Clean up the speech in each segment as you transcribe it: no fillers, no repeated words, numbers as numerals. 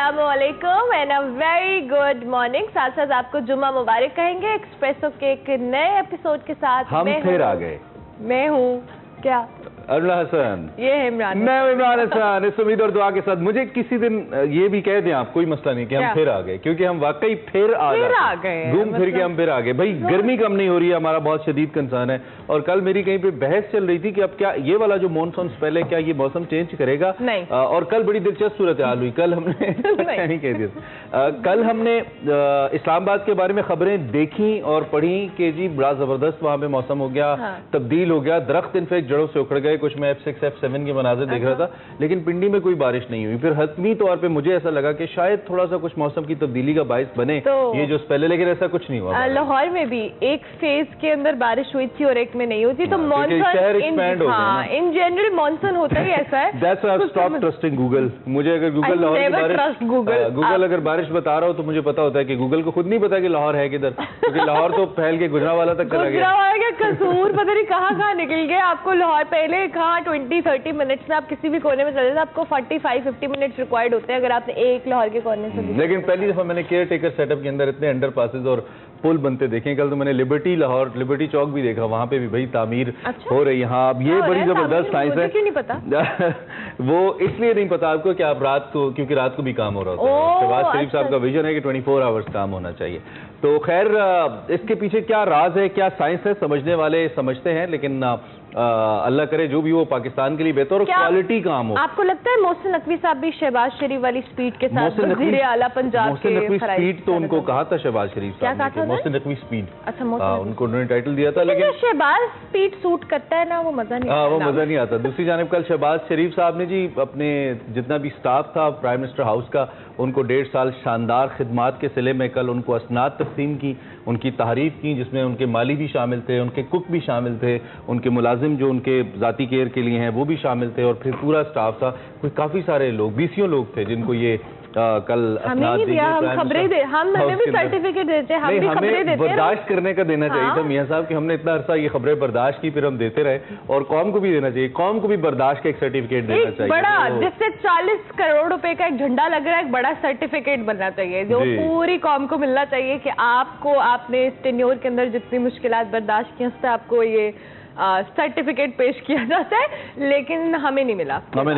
अस्सलामुअलैकुम and a very good morning. साथ साथ आपको जुम्मा मुबारक कहेंगे। एक्सप्रेसो के एक नए एपिसोड के साथ हम फिर आ गए। मैं हूँ क्या अरुणा हसन, ये है इमरान, मैं इमरान हसन। इस उम्मीद और दुआ के साथ मुझे किसी दिन ये भी कह दें आप, कोई मसला नहीं कि हम फिर आ गए, क्योंकि हम वाकई फिर आ गए, घूम फिर के हम फिर आ गए। भाई गर्मी कम नहीं हो रही है, हमारा बहुत शदीद कंसर्न है। और कल मेरी कहीं पे बहस चल रही थी कि अब क्या ये वाला जो मॉनसून पहले क्या ये मौसम चेंज करेगा? नहीं। और कल बड़ी दिलचस्प सूरत हाल हुई। कल हमने नहीं कह दिया, कल हमने इस्लामाबाद के बारे में खबरें देखी और पढ़ी कि जी बड़ा जबरदस्त वहां पे मौसम हो गया, तब्दील हो गया, दरख्त इनफेक्ट जड़ों से उखड़ गए। कुछ मैं F6 F7 के मनाजिर देख रहा था, लेकिन पिंडी में कोई बारिश नहीं हुई। फिर हतमी तौर पे मुझे ऐसा लगा कि शायद थोड़ा सा कुछ मौसम की तब्दीली का बाइस बने तो ये जो पहले, लेकिन ऐसा कुछ नहीं हुआ। लाहौर में भी एक फेज के अंदर बारिश हुई थी और एक में नहीं हुई थी। तो मॉनसून इन जनरल मॉनसून होता ही ऐसा है। That's why I've stopped trusting Google। मुझे अगर गूगल लाहौर की बारिश, गूगल अगर बारिश बता रहा हो तो मुझे पता होता है कि गूगल को खुद नहीं पता कि लाहौर है किधर, क्योंकि लाहौर तो फैल के गुजरावाला तक चला गया। कसूर पता नहीं कहाँ निकल गए। आपको लाहौर पहले कहाँ 20-30 मिनट्स में आप किसी भी कोने में चले जाए, आपको 45-50 मिनट्स रिक्वायर्ड होते हैं अगर आपने एक लाहौर के कोने से। लेकिन पहली दफा मैंने केयर टेकर सेटअप के अंदर इतने अंडर पासेज और पुल बनते देखे। कल तो मैंने लिबर्टी चौक भी देखा, वहां पे भी भाई तामीर हो रही है। हाँ, अब ये बड़ी जबरदस्त साइंस है। क्यों नहीं पता? वो इसलिए नहीं पता आपको कि आप रात को, क्योंकि रात को भी काम हो रहा होता है। शहबाज शरीफ साहब का विजन है कि 24 आवर्स काम होना चाहिए। तो खैर, इसके पीछे क्या राज है, क्या साइंस है, समझने वाले समझते हैं, लेकिन अल्लाह करे जो भी वो पाकिस्तान के लिए बेहतर और क्वालिटी काम हो। आपको लगता है मोहसिन नकवी साहब भी शहबाज शरीफ वाली स्पीड के साथ वज़ीर आला पंजाब के? मोहसिन नकवी स्पीड तो उनको कहा था शहबाज शरीफ साहब ने, मोहसिन नकवी स्पीड। अच्छा, उनको उन्होंने टाइटल दिया था, लेकिन शहबाज स्पीड सूट करता है ना, वो मजा नहीं। वो मजा नहीं आता। दूसरी जानिब कल शहबाज शरीफ साहब ने जी अपने जितना भी स्टाफ था प्राइम मिनिस्टर हाउस का, उनको 1.5 साल शानदार खिदमात के सिले में कल उनको असनाद तकसीम की, उनकी तारीफ की, जिसमें उनके माली भी शामिल थे, उनके कुक भी शामिल थे, उनके मुलाजिम जो उनके जाती केयर के लिए हैं वो भी शामिल थे, और फिर पूरा स्टाफ था। कोई काफी सारे लोग, 20 लोग थे जिनको ये कल हमें खबरें दे, हमें भी सर्टिफिकेट देते हैं, हम भी खबरें देते हैं। बर्दाश्त करने का देना चाहिए था मियां साहब कि हमने इतना अरसा ये खबरें बर्दाश्त की, फिर हम देते रहे। और कौम को भी देना चाहिए, कौम को भी बर्दाश्त का एक सर्टिफिकेट देना चाहिए बड़ा, जिससे 40 करोड़ रुपए का एक झंडा लग रहा है, एक बड़ा सर्टिफिकेट बनना चाहिए जो पूरी कौम को मिलना चाहिए कि आपको, आपने इस टेन्योर के अंदर जितनी मुश्किलात बर्दाश्त की उस पर आपको ये सर्टिफिकेट पेश किया जाता है, लेकिन हमें नहीं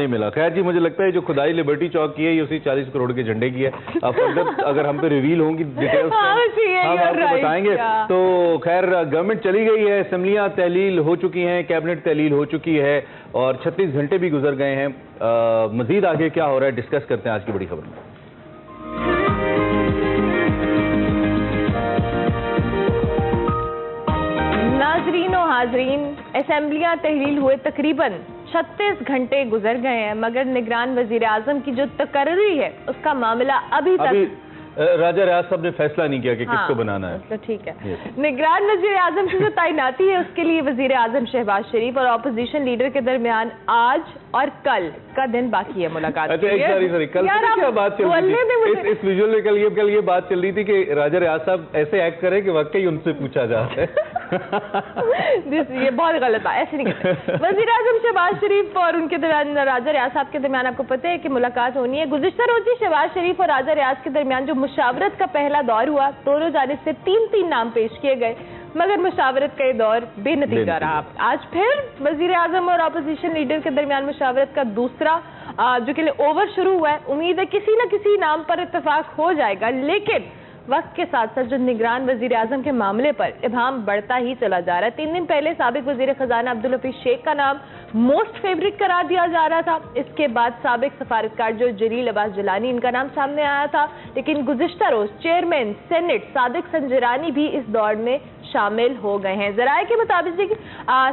मिला। खैर जी, मुझे लगता है जो खुदाई लिबर्टी चौक की है ये उसी 40 करोड़ के झंडे की है। अगर हम पे रिवील होंगी डिटेल्स हम आपको बताएंगे। तो खैर, गवर्नमेंट चली गई है, असेंबलियां तहलील हो चुकी हैं, कैबिनेट तहलील हो चुकी है और 36 घंटे भी गुजर गए हैं। मजीद आगे क्या हो रहा है डिस्कस करते हैं आज की बड़ी खबर में। नाज़रीन और हाजरीन, असेंबलियां तहलील हुए तकरीबन 36 घंटे गुजर गए हैं, मगर निगरान वजीर आजम की जो तकर्री है उसका मामला अभी तक राजा रियाज साहब ने फैसला नहीं किया कि किसको बनाना है। तो ठीक है, निगरान वजीर आजम की जो तैनाती है उसके लिए वजीर आजम शहबाज शरीफ और अपोजिशन लीडर के दरमियान आज और कल का दिन बाकी है मुलाकात। अच्छा, सॉरी कल क्या बात चल रही थी इस विजुअल में? कल ये बात चल रही थी कि राजा रियाज साहब ऐसे एक्ट करें कि वाकई उनसे पूछा जाता है। ये बहुत गलत है, ऐसे नहीं करते। वजीर आजम शहबाज शरीफ और उनके दरमियान राजा रियाज साहब के दरमियान आपको पता है कि मुलाकात होनी है। गुज़िश्ता रोज शहबाज शरीफ और राजा रियाज के दरमियान जो मुशावरत का पहला दौर हुआ, दोनों जानिब से 3 नाम पेश किए गए, मगर मुशावरत का ये दौर बेनतीजा रहा। आज फिर वजीर आजम और अपोजिशन लीडर के दरमियान मुशावरत का दूसरा जो के लिए ओवर शुरू हुआ है। उम्मीद है किसी न किसी नाम पर इत्तेफाक हो जाएगा, लेकिन वक्त के साथ साथ जो निगरान वजीर आजम के मामले पर इबाम बढ़ता ही चला जा रहा है। 3 दिन पहले साबिक वजीर खजाना अब्दुल हफीज शेख का नाम मोस्ट फेवरेट करार दिया जा रहा था। इसके बाद साबिक सफारतकार जो जलील अब्बास जिलानी, इनका नाम सामने आया था, लेकिन गुज़िश्ता रोज चेयरमैन सेनेट सादिक संजरानी भी इस दौड़ में शामिल हो गए हैं। जराये के मुताबिक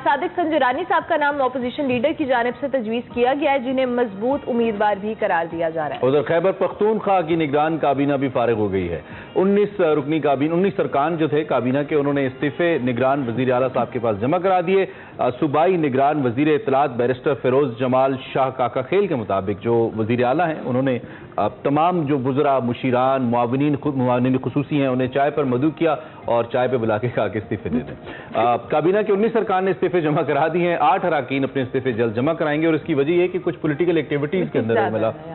सादिक संजरानी साहब का नाम अपोजिशन लीडर की जानिब से तजवीज़ किया गया है, जिन्हें मजबूत उम्मीदवार भी करार दिया जा रहा है। उधर खैबर पख्तूनख्वा की निगरान काबीना भी फारिग हो गई है। 19 रुकनी काबीना, 19 अरकान जो थे काबीना के, उन्होंने इस्तीफे निगरान वजीर आला साहब के पास जमा करा दिए। सूबाई निगरान वजीर इत्तलात बैरिस्टर फिरोज जमाल शाह काका खेल के मुताबिक जो वजीर आला हैं, उन्होंने तमाम जो वज़रा, मुशीरान, मुआविनीन खुसूसी हैं, उन्हें चाय पर मदऊ किया اور چائے پہ بلا کے کہا کہ استعفے دے دیں. کابینہ کی 19 ارکان نے استعفے جمع کرا دی ہیں. 8 اراکین اپنے استعفے جلد جمع کرائیں گے اور اس کی وجہ یہ کہ کچھ پولیٹیکل ایکٹیویٹیز کے اندر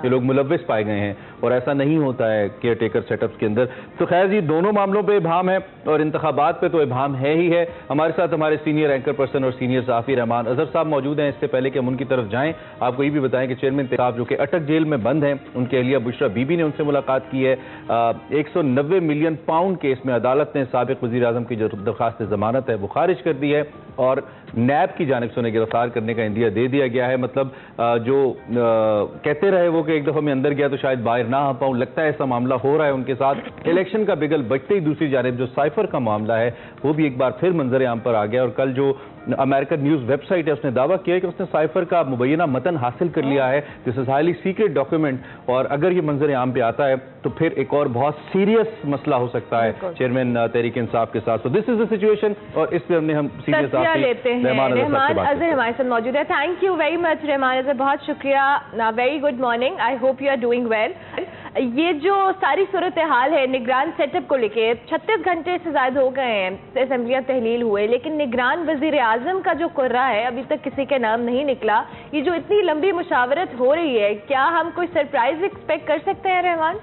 یہ لوگ ملوث پائے گئے ہیں اور ایسا نہیں ہوتا ہے کیئر ٹیکر سیٹ اپس کے اندر. تو خیر جی دونوں معاملوں پہ ابہام ہے اور انتخابات پہ تو ابہام ہے ہی ہے. ہمارے ساتھ ہمارے سینئر اینکر پرسن اور سینئر صحافی رحمان اظہر صاحب موجود ہیں. اس سے پہلے کہ ہم ان کی طرف جائیں آپ کو یہ بھی بتائیں کہ چیئرمین صاحب جو کہ اٹک جیل میں بند ہیں ان کے اہلیہ بشرا بی بی نے ان سے ملاقات کی ہے. 190 ملین پاؤنڈ کیس میں عدالت نے سابق وزیر اعظم کی جو درخواست ضمانت ہے وہ خارج کر دی ہے اور نیب کی جانب سے انہیں گرفتار کرنے کا عندیہ دے دیا گیا ہے. مطلب جو کہتے رہے وہ کہ ایک دفعہ میں اندر گیا تو شاید باہر نہ آ پاؤں, لگتا ہے ایسا معاملہ ہو رہا ہے ان کے ساتھ. الیکشن کا بگل بجتے ہی دوسری جانب جو سائفر کا معاملہ ہے وہ بھی ایک بار پھر منظر عام پر آ گیا اور کل جو امریکن نیوز ویب سائٹ ہے اس نے دعویٰ کیا ہے کہ اس نے سائفر کا مبینہ متن حاصل کر لیا ہے. دس از ہائیلی سیکرٹ ڈاکیومنٹ اور اگر یہ منظر عام پہ آتا ہے تو پھر ایک اور بہت سیریس مسئلہ ہو سکتا ہے چیئرمین تحریک انصاف کے ساتھ. So this is the situation اور اس پہ ہم سیریس رحمان اظہر ہمارے ساتھ موجود ہے. Thank you very much Rehman Azhar, بہت شکریہ. Very good morning, I hope you are doing well. یہ جو ساری صورتحال ہے نگران سیٹ اپ کو لے کے 36 گھنٹے سے زائد ہو گئے ہیں اسمبلیاں تحلیل ہوئے لیکن نگران وزیر اعظم کا جو قرہ ہے ابھی تک کسی کے نام نہیں نکلا. یہ جو اتنی لمبی مشاورت ہو رہی ہے کیا ہم کوئی سرپرائز ایکسپیکٹ کر سکتے ہیں رحمان؟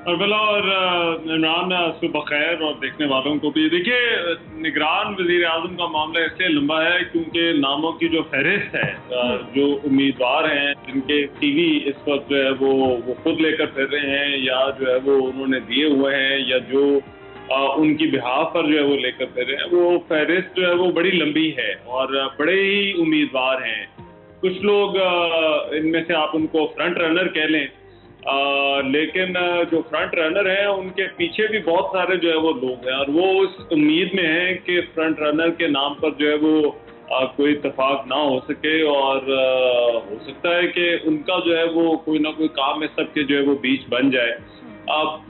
اربلا اور عمران صبح بخیر اور دیکھنے والوں کو بھی. دیکھیے نگران وزیر اعظم کا معاملہ اس لیے لمبا ہے کیونکہ ناموں کی جو فہرست ہے جو امیدوار ہیں جن کے ٹی وی اس وقت جو ہے وہ خود لے کر پھر رہے ہیں یا جو ہے وہ انہوں نے دیے ہوئے ہیں یا جو ان کی بہاف پر جو ہے وہ لے کر پھر رہے ہیں, وہ فہرست جو ہے وہ بڑی لمبی ہے اور بڑے ہی امیدوار ہیں. کچھ لوگ ان میں سے آپ ان کو فرنٹ رنر کہہ لیں لیکن جو فرنٹ رنر ہیں ان کے پیچھے بھی بہت سارے جو ہے وہ لوگ ہیں اور وہ اس امید میں ہیں کہ فرنٹ رنر کے نام پر جو ہے وہ کوئی اتفاق نہ ہو سکے اور ہو سکتا ہے کہ ان کا جو ہے وہ کوئی نہ کوئی کام اس سب کے جو ہے وہ بیچ بن جائے.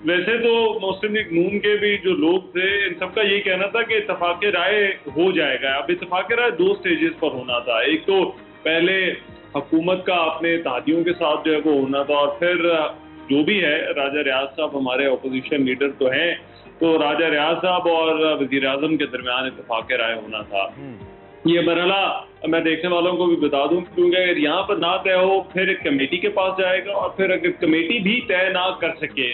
ویسے تو مسلم لیگ نون کے بھی جو لوگ تھے ان سب کا یہی کہنا تھا کہ اتفاق رائے ہو جائے گا. اب اتفاق رائے 2 سٹیجز پر ہونا تھا. ایک تو پہلے حکومت کا اپنے اتحادیوں کے ساتھ جو ہے وہ ہونا تھا اور پھر جو بھی ہے راجہ ریاض صاحب ہمارے اپوزیشن لیڈر تو ہیں تو راجہ ریاض صاحب اور وزیر اعظم کے درمیان اتفاق رائے ہونا تھا. یہ مرحلہ میں دیکھنے والوں کو بھی بتا دوں کیونکہ اگر یہاں پر نہ طے ہو پھر ایک کمیٹی کے پاس جائے گا اور پھر اگر کمیٹی بھی طے نہ کر سکے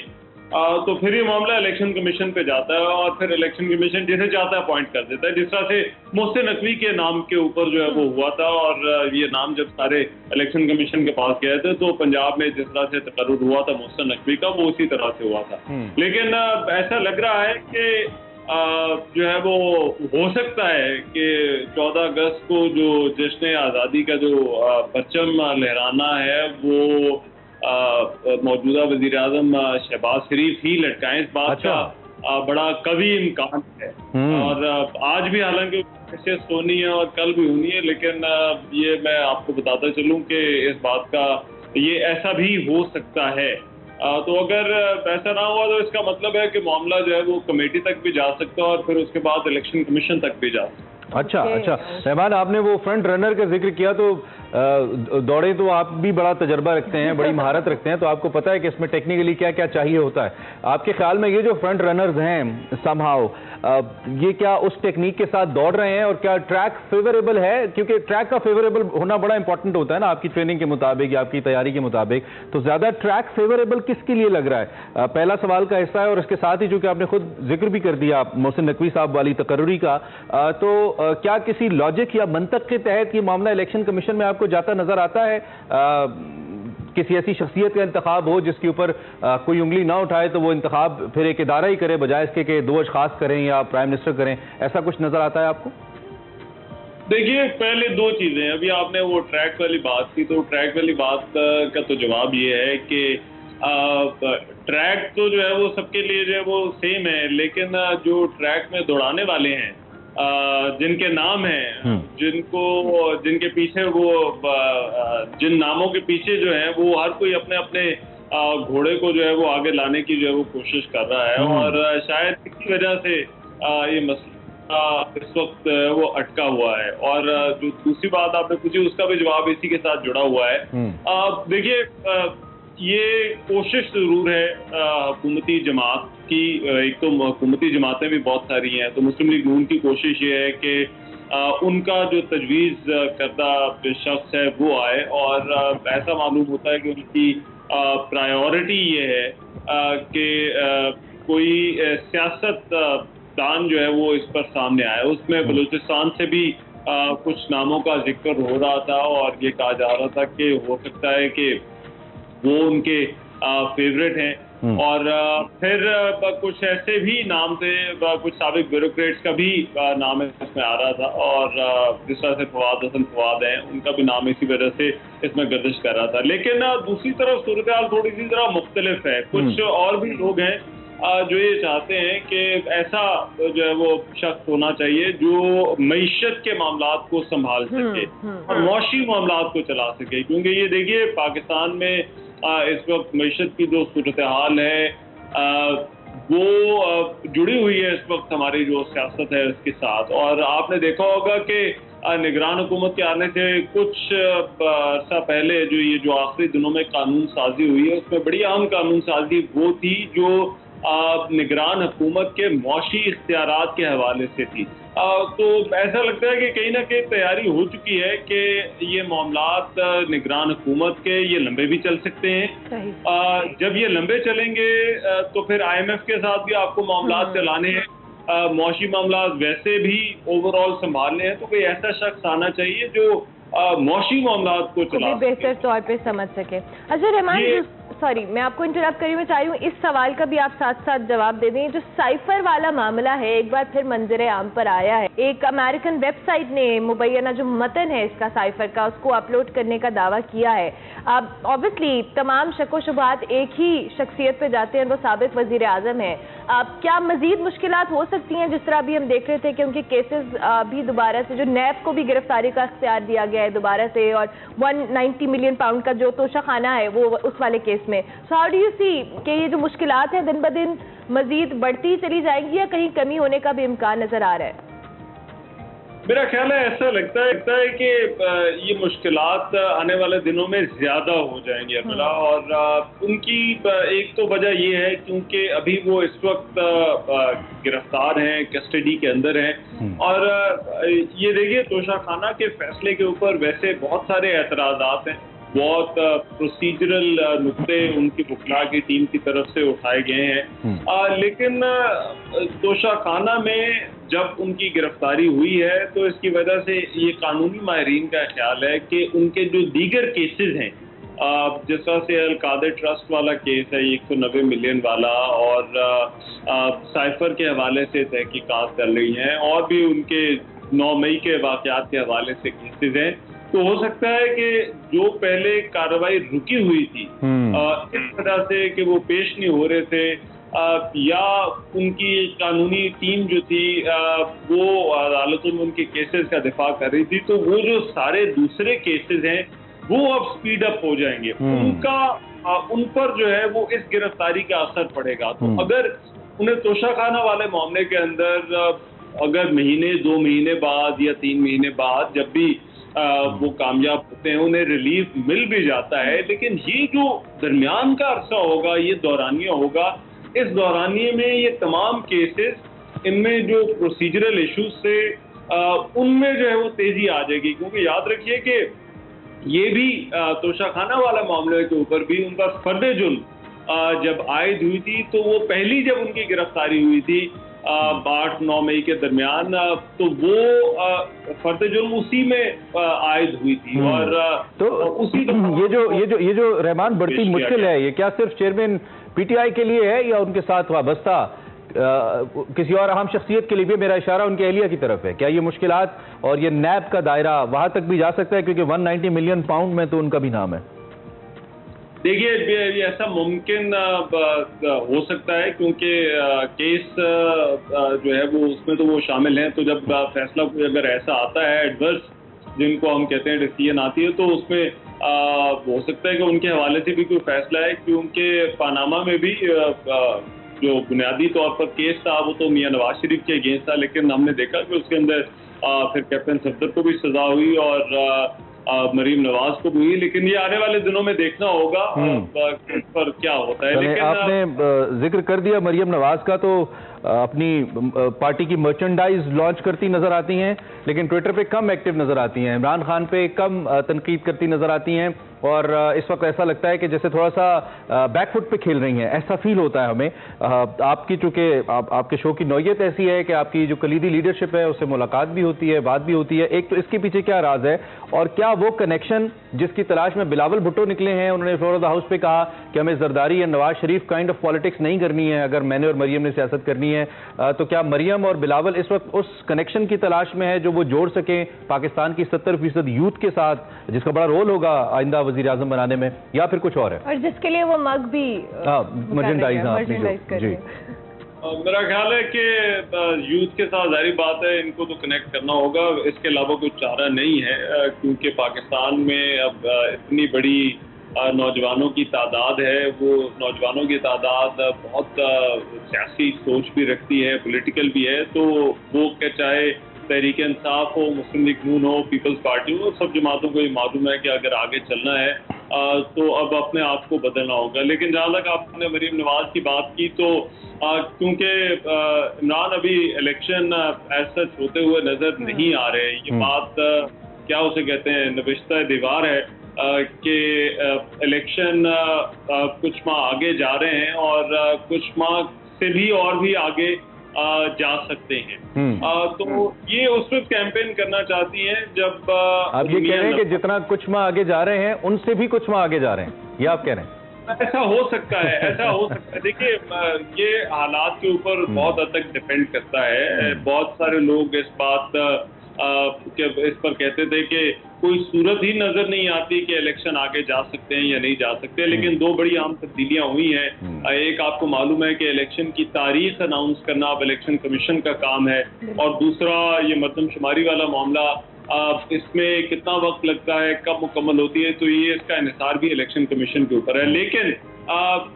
تو پھر یہ معاملہ الیکشن کمیشن پہ جاتا ہے اور پھر الیکشن کمیشن جسے چاہتا ہے اپوائنٹ کر دیتا ہے. جس طرح سے محسن نقوی کے نام کے اوپر جو ہے وہ ہوا تھا اور یہ نام جب سارے الیکشن کمیشن کے پاس گئے تھے تو پنجاب میں جس طرح سے تقرر ہوا تھا محسن نقوی کا وہ اسی طرح سے ہوا تھا. لیکن ایسا لگ رہا ہے کہ جو ہے وہ ہو سکتا ہے کہ 14 اگست کو جو جشن آزادی کا جو پرچم لہرانا ہے وہ موجودہ وزیر اعظم شہباز شریف ہی لٹکائیں. اس بات کا بڑا قوی امکان ہے اور آج بھی حالانکہ ہونی ہے اور کل بھی ہونی ہے لیکن یہ میں آپ کو بتاتا چلوں کہ اس بات کا یہ ایسا بھی ہو سکتا ہے. تو اگر ایسا نہ ہوا تو اس کا مطلب ہے کہ معاملہ جو ہے وہ کمیٹی تک بھی جا سکتا ہے اور پھر اس کے بعد الیکشن کمیشن تک بھی جا سکتا ہے. اچھا رحمان آپ نے وہ فرنٹ رنر کا ذکر کیا تو دوڑے تو آپ بھی بڑا تجربہ رکھتے ہیں بڑی مہارت رکھتے ہیں تو آپ کو پتا ہے کہ اس میں ٹیکنیکلی کیا کیا چاہیے ہوتا ہے. آپ کے خیال میں یہ جو فرنٹ رنرز ہیں سم ہاؤ یہ کیا اس ٹیکنیک کے ساتھ دوڑ رہے ہیں اور کیا ٹریک فیوریبل ہے کیونکہ ٹریک کا فیوریبل ہونا بڑا امپورٹنٹ ہوتا ہے نا آپ کی ٹریننگ کے مطابق یا آپ کی تیاری کے مطابق. تو زیادہ ٹریک فیوریبل کس کے لیے لگ رہا ہے؟ پہلا سوال کا حصہ ہے اور اس کے ساتھ ہی جو کہ آپ نے خود ذکر بھی کر دیا محسن نقوی صاحب والی تقرری کا تو کیا کسی لاجک یا منطق کے تحت یہ معاملہ الیکشن کمیشن میں آپ کو جاتا نظر آتا ہے؟ کسی ایسی شخصیت کا انتخاب ہو جس کے اوپر کوئی انگلی نہ اٹھائے تو وہ انتخاب پھر ایک ادارہ ہی کرے بجائے اس کے کہ 2 اشخاص کریں یا پرائم منسٹر کریں, ایسا کچھ نظر آتا ہے آپ کو؟ دیکھیے پہلے 2 چیزیں ہیں. ابھی آپ نے وہ ٹریک والی بات کی تو ٹریک والی بات کا تو جواب یہ ہے کہ ٹریک تو جو ہے وہ سب کے لیے جو ہے وہ سیم ہے لیکن جو ٹریک میں دوڑانے والے ہیں جن کے نام ہیں جن کے پیچھے وہ جن ناموں کے پیچھے جو ہیں وہ ہر کوئی اپنے اپنے گھوڑے کو جو ہے وہ آگے لانے کی جو ہے وہ کوشش کر رہا ہے اور شاید اسی وجہ سے یہ مسئلہ اس وقت وہ اٹکا ہوا ہے. اور جو دوسری بات آپ نے پوچھی اس کا بھی جواب اسی کے ساتھ جڑا ہوا ہے. دیکھیے یہ کوشش ضرور ہے حکومتی جماعت کی. ایک تو حکومتی جماعتیں بھی بہت ساری ہیں, تو مسلم لیگ نون کی کوشش یہ ہے کہ ان کا جو تجویز کردہ شخص ہے وہ آئے, اور ایسا معلوم ہوتا ہے کہ ان کی پرائیورٹی یہ ہے کہ کوئی سیاست دان جو ہے وہ اس پر سامنے آئے. اس میں بلوچستان سے بھی کچھ ناموں کا ذکر ہو رہا تھا, اور یہ کہا جا رہا تھا کہ ہو سکتا ہے کہ وہ ان کے فیوریٹ ہیں, اور پھر کچھ ایسے بھی نام تھے, کچھ سابق بیوروکریٹس کا بھی نام اس میں آ رہا تھا, اور جس طرح سے فواد حسن فواد ہیں ان کا بھی نام اسی وجہ سے اس میں گردش کر رہا تھا. لیکن دوسری طرف صورتحال تھوڑی سی ذرا مختلف ہے. کچھ اور بھی لوگ ہیں جو یہ چاہتے ہیں کہ ایسا جو ہے وہ شخص ہونا چاہیے جو معیشت کے معاملات کو سنبھال سکے اور معاشی معاملات کو چلا سکے, کیونکہ یہ دیکھیے پاکستان میں اس وقت معیشت کی جو صورتحال ہے وہ جڑی ہوئی ہے اس وقت ہماری جو سیاست ہے اس کے ساتھ. اور آپ نے دیکھا ہوگا کہ نگران حکومت کے آنے سے کچھ عرصہ پہلے جو آخری دنوں میں قانون سازی ہوئی ہے, اس میں بڑی اہم قانون سازی وہ تھی جو نگران حکومت کے معاشی اختیارات کے حوالے سے تھی. تو ایسا لگتا ہے کہ کہیں نہ کہیں تیاری ہو چکی ہے کہ یہ معاملات نگران حکومت کے یہ لمبے بھی چل سکتے ہیں. جب یہ لمبے چلیں گے تو پھر IMF کے ساتھ بھی آپ کو معاملات چلانے ہیں, معاشی معاملات ویسے بھی اوور آل سنبھالنے ہیں, تو کوئی ایسا شخص آنا چاہیے جو معاشی معاملات کو چلا بہتر طور پہ سمجھ سکے. اچھا رحمان, سوری میں آپ کو انٹرپٹ کری, میں چاہ رہی ہوں اس سوال کا بھی آپ ساتھ ساتھ جواب دے دیں. جو سائفر والا معاملہ ہے ایک بار پھر منظر عام پر آیا ہے. ایک امریکن ویب سائٹ نے مبینہ جو متن ہے اس کا سائفر کا, اس کو اپلوڈ کرنے کا دعویٰ کیا ہے. اب آبویسلی تمام شک و شبہات ایک ہی شخصیت پہ جاتے ہیں, وہ سابق وزیر اعظم ہے. اب کیا مزید مشکلات ہو سکتی ہیں, جس طرح ابھی ہم دیکھ رہے تھے کہ ان کے کیسز بھی دوبارہ سے, جو نیب کو بھی گرفتاری کا اختیار دیا گیا ہے دوبارہ سے, اور 190 ملین پاؤنڈ کا جو توشہ خانہ ہے وہ اس والے کیس میں. سو ہاؤ ڈو یو سی کہ یہ جو مشکلات ہیں دن بدن مزید بڑھتی چلی جائیں گی, یا کہیں کمی ہونے کا بھی امکان نظر آ رہا ہے؟ میرا خیال ہے ایسا لگتا ہے کہ یہ مشکلات آنے والے دنوں میں زیادہ ہو جائیں گی ارملا, اور ان کی ایک تو وجہ یہ ہے کیونکہ ابھی وہ اس وقت گرفتار ہیں, کسٹڈی کے اندر ہیں, اور یہ دیکھیے توشہ خانہ کے فیصلے کے اوپر ویسے بہت سارے اعتراضات ہیں, بہت پروسیجرل نقطے ان کی وکلاء کی ٹیم کی طرف سے اٹھائے گئے ہیں, لیکن توشہ خانہ میں جب ان کی گرفتاری ہوئی ہے تو اس کی وجہ سے یہ قانونی ماہرین کا خیال ہے کہ ان کے جو دیگر کیسز ہیں, جس طرح سے القادر ٹرسٹ والا کیس ہے 190 ملین والا, اور سائفر کے حوالے سے تحقیقات کر رہی ہیں, اور بھی ان کے 9 مئی کے واقعات کے حوالے سے کیسز ہیں, تو ہو سکتا ہے کہ جو پہلے کارروائی رکی ہوئی تھی اس وجہ سے کہ وہ پیش نہیں ہو رہے تھے, یا ان کی قانونی ٹیم جو تھی وہ عدالتوں میں ان کے کیسز کا دفاع کر رہی تھی, تو وہ جو سارے دوسرے کیسز ہیں وہ اب سپیڈ اپ ہو جائیں گے, ان پر جو ہے وہ اس گرفتاری کا اثر پڑے گا. تو اگر انہیں توشہ خانہ والے معاملے کے اندر اگر مہینے 2 مہینے بعد یا 3 مہینے بعد جب بھی وہ کامیاب ہوتے ہیں انہیں ریلیف مل بھی جاتا ہے, لیکن یہ جو درمیان کا عرصہ ہوگا یہ دورانیہ ہوگا, اس دورانیے میں یہ تمام کیسز ان میں جو پروسیجرل ایشوز سے ان میں جو ہے وہ تیزی آ جائے گی, کیونکہ یاد رکھیے کہ یہ بھی توشہ خانہ والا معاملے کے اوپر بھی ان پر فرد جرم جب عائد ہوئی تھی تو وہ پہلی جب ان کی گرفتاری ہوئی تھی 8-9 مئی کے درمیان, تو وہ فرد جرم اسی میں عائد ہوئی تھی, اور تو یہ جو رحمان بڑھتی مشکل ہے یہ کیا صرف چیئرمین PTI کے لیے ہے یا ان کے ساتھ وابستہ کسی اور اہم شخصیت کے لیے بھی؟ میرا اشارہ ان کے اہلیہ کی طرف ہے. کیا یہ مشکلات اور یہ نیب کا دائرہ وہاں تک بھی جا سکتا ہے, کیونکہ 190 ملین پاؤنڈ میں تو ان کا بھی نام ہے؟ دیکھیے یہ ایسا ممکن ہو سکتا ہے کیونکہ کیس جو ہے وہ اس میں تو وہ شامل ہیں, تو جب فیصلہ کوئی اگر ایسا آتا ہے ایڈورس جن کو ہم کہتے ہیں ڈیسیژن آتی ہے, تو اس میں ہو سکتا ہے کہ ان کے حوالے سے بھی کوئی فیصلہ ہے, کیونکہ پاناما میں بھی جو بنیادی طور پر کیس تھا وہ تو میاں نواز شریف کے اگینسٹ تھا, لیکن ہم نے دیکھا کہ اس کے اندر پھر کیپٹن صفدر کو بھی سزا ہوئی, اور मरीम नवाज को भी हुई, लेकिन ये आने वाले दिनों में देखना होगा इस पर क्या होता है। लेकिन आपने जिक्र कर दिया मरीम नवाज का, तो अपनी पार्टी की मर्चेंडाइज लॉन्च करती नजर आती हैं, लेकिन ट्विटर पे कम एक्टिव नजर आती हैं, इमरान खान पे कम तनकीद करती नजर आती हैं, और इस वक्त ऐसा लगता है कि जैसे थोड़ा सा बैकफुट पे खेल रही हैं, ऐसा फील होता है हमें। आपकी चूंकि आपके शो की नौयत ऐसी है कि आपकी जो कलीदी लीडरशिप है उससे मुलाकात भी होती है, बात भी होती है, एक तो इसके पीछे क्या राज है, और क्या वो कनेक्शन जिसकी तलाश में बिलावल भुट्टो निकले हैं, उन्होंने फ्लोर ऑफ द हाउस पे कहा कि हमें जरदारी या Nawaz Sharif kind of politics नहीं करनी है, अगर मैंने और मरियम ने सियासत करनी है, तो क्या मरियम और बिलावल इस वक्त उस कनेक्शन की तलाश में है जो वो जोड़ सकें पाकिस्तान की 70% यूथ के साथ, जिसका बड़ा रोल होगा आइंदा वजीर आजम बनाने में, या फिर कुछ और है? और जिसके लिए वो मग भी मर्चेंडाइज जी। मेरा ख्याल है कि यूथ के साथ जारी बात है, इनको तो कनेक्ट करना होगा, इसके अलावा कोई चारा नहीं है, क्योंकि पाकिस्तान में अब इतनी बड़ी नौजवानों की तादाद है, वो नौजवानों की तादाद बहुत सियासी सोच भी रखती है, पॉलिटिकल भी है, तो वो क्या चाहे तहरीक इंसाफ हो, मुस्लिम लीग नून हो, पीपल्स पार्टी हो, सब जमातों को ये मालूम है कि अगर आगे चलना है तो अब अपने आप को बदलना होगा। लेकिन जहाँ तक आपने मरीम नवाज की बात की, तो क्योंकि इमरान अभी इलेक्शन एज सच होते हुए नजर नहीं आ रहे, ये बात क्या उसे कहते हैं, नविश्ता दीवार है कि इलेक्शन कुछ माह आगे जा रहे हैं और कुछ माह से भी और भी आगे जा सकते हैं। तो ये उस वक्त कैंपेन करना चाहती हैं जब आप ये कह रहे हैं कि जितना कुछ माह आगे जा रहे हैं उनसे भी कुछ माह आगे जा रहे हैं, ये आप कह रहे हैं? ऐसा हो सकता है, ऐसा हो सकता है। देखिए, ये हालात के ऊपर बहुत हद तक डिपेंड करता है। बहुत सारे लोग इस पर कहते थे कि कोई सूरत ही नजर नहीं आती कि इलेक्शन आगे जा सकते हैं या नहीं जा सकते, लेकिन दो बड़ी अहम तब्दीलियां हुई हैं। एक, आपको मालूम है कि इलेक्शन की तारीख अनाउंस करना अब इलेक्शन कमीशन का काम है, और दूसरा ये मरदमशुमारी वाला मामला, इसमें कितना वक्त लगता है, कब मुकम्मल होती है, तो ये इसका इन्हिसार भी इलेक्शन कमीशन के ऊपर है। लेकिन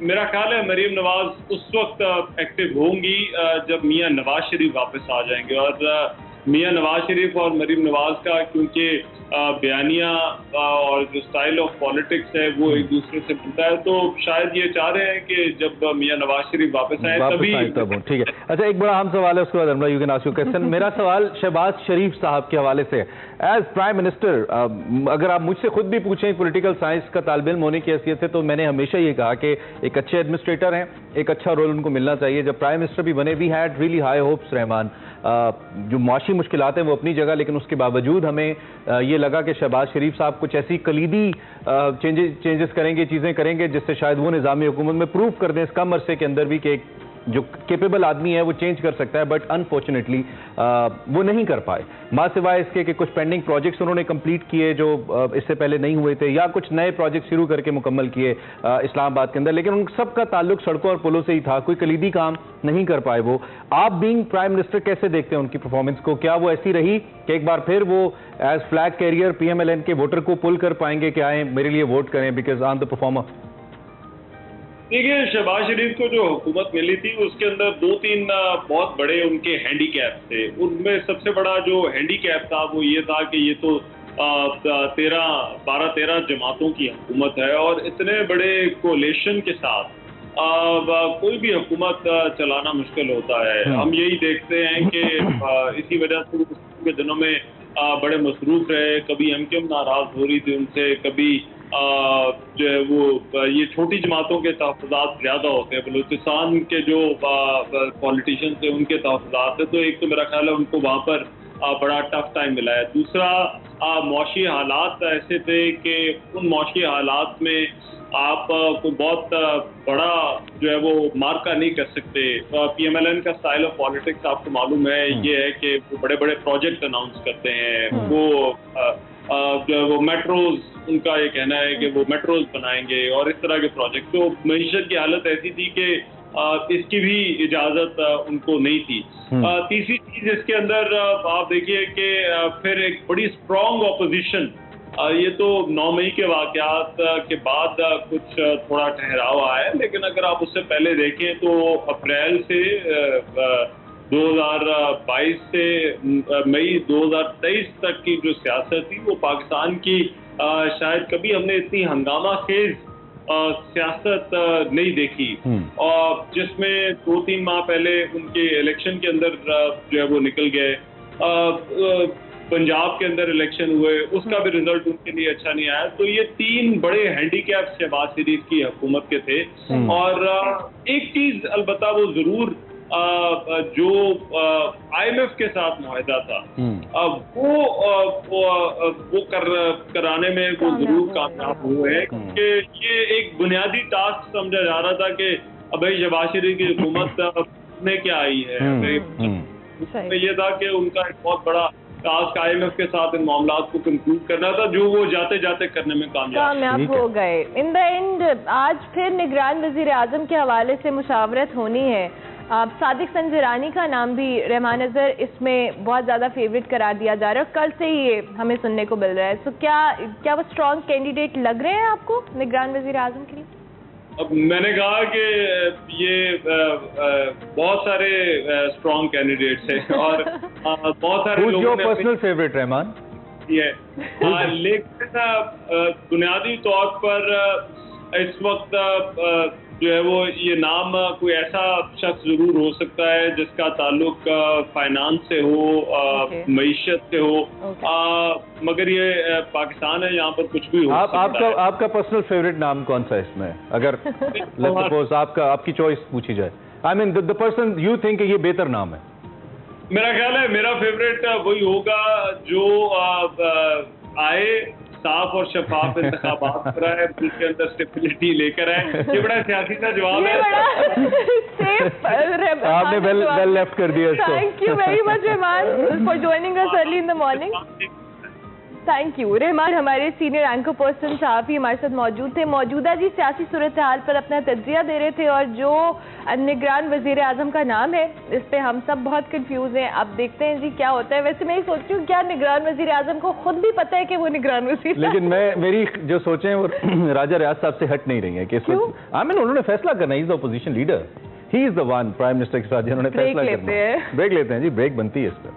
मेरा ख्याल है मरीम नवाज उस वक्त एक्टिव होंगी जब मियां नवाज शरीफ वापस आ जाएंगे, और मियां नवाज शरीफ और मरीम नवाज का क्योंकि बयानिया और जो स्टाइल ऑफ पॉलिटिक्स है वो एक दूसरे से मिलता है, तो शायद ये चाह रहे हैं कि जब मियां नवाज शरीफ वापस आए तभी। ठीक है। अच्छा, एक बड़ा अहम सवाल है, उसके बाद अमरा you can ask your question. मेरा सवाल शहबाज शरीफ साहब के हवाले से, एज प्राइम मिनिस्टर, अगर आप मुझसे खुद भी पूछें पॉलिटिकल साइंस का तालिब इल्म होने की हैसियत से, तो मैंने हमेशा ये कहा कि एक अच्छे एडमिनिस्ट्रेटर हैं, एक अच्छा रोल उनको मिलना चाहिए। जब प्राइम मिनिस्टर भी बने, we had really high hopes Rehman. जो मुआशी मुश्किलात हैं वो अपनी जगह, लेकिन उसके बावजूद हमें ये लगा कि शहबाज शरीफ साहब कुछ ऐसी कलीदी चेंजेस करेंगे, चीज़ें करेंगे जिससे शायद वो निज़ाम हुकूमत में प्रूव कर दें इस कम अरसे के अंदर भी कि जो केपेबल आदमी है वो चेंज कर सकता है, बट अनफॉर्चुनेटली वो नहीं कर पाए। मां सिवाय इसके कि कुछ पेंडिंग प्रोजेक्ट्स उन्होंने कंप्लीट किए जो इससे पहले नहीं हुए थे, या कुछ नए प्रोजेक्ट शुरू करके मुकम्मल किए इस्लामाबाद के अंदर, लेकिन उन सब का ताल्लुक सड़कों और पुलों से ही था, कोई कलीदी काम नहीं कर पाए वो। आप बीइंग प्राइम मिनिस्टर कैसे देखते हैं उनकी परफॉर्मेंस को? क्या वो ऐसी रही कि एक बार फिर वो एज फ्लैग कैरियर PMLN के वोटर को पुल कर पाएंगे कि आए मेरे लिए वोट करें because I am the performer? देखिए, शहबाज शरीफ को जो हुकूमत मिली थी उसके अंदर 2-3 बहुत बड़े उनके हैंडीकैप थे। उनमें सबसे बड़ा जो हैंडीकैप था वो ये था कि ये तो 12-13 जमातों की हुकूमत है, और इतने बड़े कोलेशन के साथ कोई भी हुकूमत चलाना मुश्किल होता है। हम यही देखते हैं कि इसी वजह से के दिनों में बड़े मसरूफ रहे, कभी MKM नाराज हो रही थी उनसे, कभी जो है वो ये छोटी जमातों के तहफ़्फ़ुज़ात ज़्यादा होते हैं, बलूचिस्तान के जो पॉलिटिशियन थे उनके तहफ़्फ़ुज़ात थे, तो एक तो मेरा ख्याल है उनको वहाँ पर बड़ा टफ टाइम मिला है। दूसरा, मौशी हालात ऐसे थे कि उन मौशी हालात में आप कोई बहुत बड़ा जो है वो मार्का नहीं कर सकते। PMLN का स्टाइल ऑफ पॉलिटिक्स आपको मालूम है, ये है कि वो बड़े बड़े प्रोजेक्ट अनाउंस करते हैं, वो जो है वो मेट्रोज, उनका ये कहना है कि वो मेट्रोज बनाएंगे और इस तरह के प्रोजेक्ट। तो मईशत की हालत ऐसी थी कि इसकी भी इजाज़त उनको नहीं थी। तीसरी चीज़ इसके अंदर आप देखिए कि फिर एक बड़ी स्ट्रॉन्ग ऑपोजिशन, ये तो 9 मई के वाक़यात के बाद कुछ थोड़ा ठहराव आया है, लेकिन अगर आप उससे पहले देखें तो अप्रैल से 2022 से मई 2023 तक की जो सियासत थी वो पाकिस्तान की शायद कभी हमने इतनी हंगामा खेज सियासत नहीं देखी, और जिसमें 2-3 माह पहले उनके इलेक्शन के अंदर जो है वो निकल गए, पंजाब के अंदर इलेक्शन हुए, उसका भी रिजल्ट उनके लिए अच्छा नहीं आया। तो ये 3 बड़े हैंडीकैप शहबाज शरीफ की हुकूमत के थे। और एक चीज अलबत्ता वो जरूर जो IMF के साथ मुआहदा था, वो कराने में वो जरूर कामयाब हुए हैं, क्योंकि ये एक बुनियादी टास्क समझा जा रहा था कि अभी शहबाज शरीफ की हुकूमत में क्या आई है। ये था कि उनका एक बहुत बड़ा टास्क IMF के साथ इन मामलात को कंक्लूड करना था, जो वो जाते जाते करने में कामयाब हो गए। इन द एंड आज फिर निगरान वजीर आजम के हवाले से मुशावरत होनी है। सादिक संजरानी का नाम भी रहमान अजहर इसमें बहुत ज़्यादा फेवरेट करार दिया जा रहा है, कल से ही ये हमें सुनने को मिल रहा है। तो क्या वो स्ट्रॉन्ग कैंडिडेट लग रहे हैं आपको निगरान वजीर आजम के लिए? अब मैंने कहा कि ये बहुत सारे स्ट्रॉन्ग कैंडिडेट्स हैं और बहुत सारे लोगों ने पर्सनल फेवरेट रहमान ये, लेकिन बुनियादी तौर पर इस वक्त जो है वो ये नाम कोई ऐसा शख्स जरूर हो सकता है जिसका ताल्लुक फाइनेंस से हो, मईशत से हो, मगर ये पाकिस्तान है, यहाँ पर कुछ भी हो सकता है। आपका पर्सनल फेवरेट नाम कौन सा है इसमें, अगर लेट्स सपोज आपकी चॉइस पूछी जाए? I mean the person you think ये बेहतर नाम है। मेरा ख्याल है मेरा फेवरेट वही होगा जो आए, साफ और शफाफ इंतखाबात करा है, उसके अंदर स्टेबिलिटी लेकर आए। ये बड़ा सियासी सा जवाब है। आपने वेल लेफ्ट कर दिया इसको। Thank you very much Rahman for joining us early in the morning. Thank you Rahman. हमारे सीनियर एंकर पर्सन साहब ही हमारे साथ मौजूद थे। मौजूदा जी सियासी सूरत हाल पर अपना तज्जिया दे रहे थे, और जो निगरान वजीर आजम का नाम है इस पे हम सब बहुत कंफ्यूज हैं। अब देखते हैं जी क्या होता है। वैसे मैं सोच रही हूँ क्या निगरान वजीर आजम को खुद भी पता है कि वो निगरान वजीर, लेकिन मेरी जो सोचें वो राजा रियाज साहब से हट नहीं रही है कि उन्होंने फैसला करना, is the opposition leader, he is the one prime minister के साथ जिन्होंने फैसला करना। ब्रेक लेते हैं जी, ब्रेक बनती है इस पर।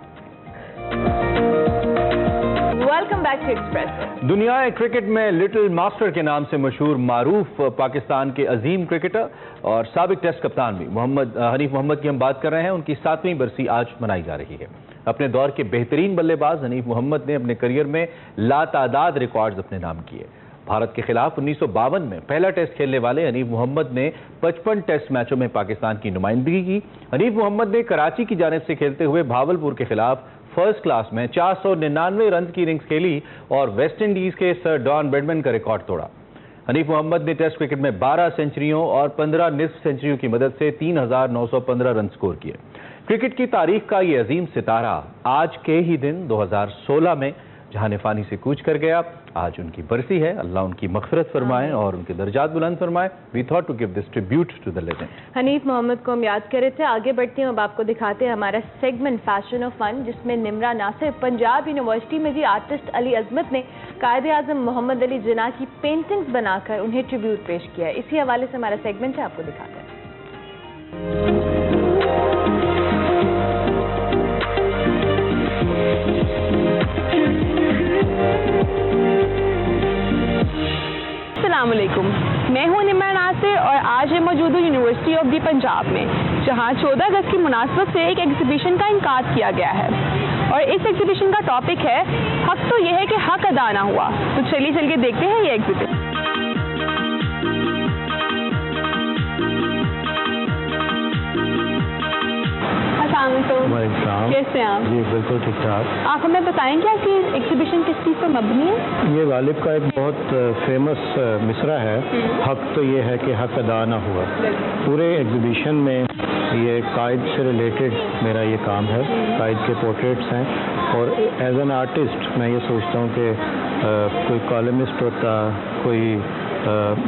Welcome back to Express. दुनिया क्रिकेट में लिटिल मास्टर के नाम से मशहूर मारूफ पाकिस्तान के अजीम क्रिकेटर और साबिक टेस्ट कप्तान भी हनीफ मोहम्मद की हम बात कर रहे हैं। उनकी 7वीं बरसी आज मनाई जा रही है। अपने दौर के बेहतरीन बल्लेबाज हनीफ मोहम्मद ने अपने करियर में लातादाद रिकॉर्ड्स अपने नाम किए। भारत के खिलाफ 1952 में पहला टेस्ट खेलने वाले हनीफ मोहम्मद ने 55 टेस्ट मैचों में पाकिस्तान की नुमाइंदगी की। हनीफ मोहम्मद ने कराची की जानिब से खेलते हुए भावलपुर के खिलाफ फर्स्ट क्लास में 499 रन की इनिंग्स खेली और वेस्ट इंडीज के सर डॉन ब्रैडमैन का रिकॉर्ड तोड़ा। हनीफ मोहम्मद ने टेस्ट क्रिकेट में 12 सेंचुरियों और 15 निस्फ सेंचुरियों की मदद से 3915 रन स्कोर किए। क्रिकेट की तारीख का ये अजीम सितारा आज के ही दिन 2016 में जहां फानी से कूच कर गया, आज उनकी बरसी है। अल्लाह उनकी मग़फ़िरत फरमाए और उनके दर्जात बुलंद फरमाए। We thought to give this tribute to the legend. Hanif Mohammad को हम याद कर रहे थे। आगे बढ़ते हैं, अब आपको दिखाते हैं हमारा सेगमेंट फैशन ऑफ फन, जिसमें निमरा नासिर पंजाब यूनिवर्सिटी में भी आर्टिस्ट अली अजमत ने कायदे आज़म मोहम्मद अली जिन्ना की पेंटिंग्स बनाकर उन्हें ट्रिब्यूट पेश किया है। इसी हवाले से हमारा सेगमेंट है, आपको दिखाते हैं। अस्सलामुअलैकुम, मैं हूं निमरा नासिर और आज मैं मौजूद हूँ यूनिवर्सिटी ऑफ दी पंजाब में, जहां 14 अगस्त की मुनासबत से एक एग्जीबिशन का इनकाद किया गया है। और इस एग्जीबिशन का टॉपिक है हक तो यह है कि हक अदा ना हुआ। तो चलिए चल के देखते हैं ये एग्जीबिशन। कैसे हैं आप? जी बिल्कुल ठीक ठाक। आप हमें बताएं क्या कि एग्जीबिशन किस चीज़ पर मबनी है? ये गालिब का एक बहुत फेमस मिसरा है, हक तो ये है कि हक अदा ना हुआ। पूरे एग्जीबिशन में ये कायद से रिलेटेड मेरा ये काम है। कायद के पोर्ट्रेट्स हैं और एज एन आर्टिस्ट मैं ये सोचता हूँ कि कोई कॉलमिस्ट होता, कोई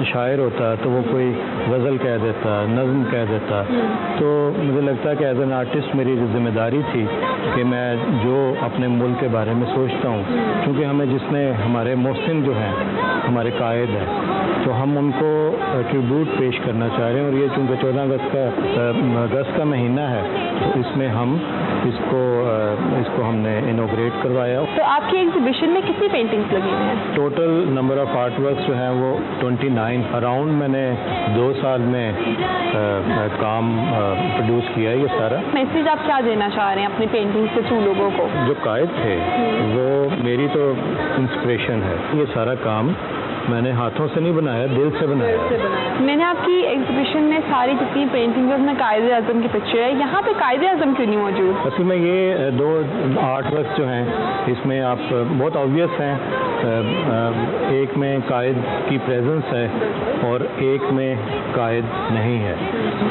शायर होता तो वो कोई गज़ल कह देता, नज़्म कह देता। तो मुझे लगता है कि एज एन आर्टिस्ट मेरी जिम्मेदारी थी कि मैं जो अपने मुल्क के बारे में सोचता हूँ, क्योंकि हमें जिसने हमारे मोहसिन जो हैं हमारे कायद हैं, तो हम उनको ट्रिब्यूट पेश करना चाह रहे हैं, और ये चूँकि 14 अगस्त का महीना है, तो इसमें हम इसको हमने इनोग्रेट करवाया। तो आपकी एग्जीबिशन में कितनी पेंटिंग्स लगी हुई हैं? Total number of art works जो हैं वो 29 अराउंड मैंने 2 साल में काम प्रोड्यूस किया है ये सारा। मैसेज आप क्या देना चाह रहे हैं अपनी पेंटिंग के थ्रू लोगों को? जो कायद थे वो मेरी तो इंस्पिरेशन है। ये सारा काम मैंने हाथों से नहीं बनाया, दिल से बनाया। मैंने आपकी एग्जीबिशन में सारी जितनी पेंटिंग्स उसमें कायदे आज़म की पिक्चर है, यहाँ पे कायदे आज़म क्यों नहीं मौजूद? असल में ये 2 आर्ट वर्क जो हैं इसमें आप बहुत ऑब्वियस हैं, एक में कायद की प्रेजेंस है और एक में कायद नहीं है।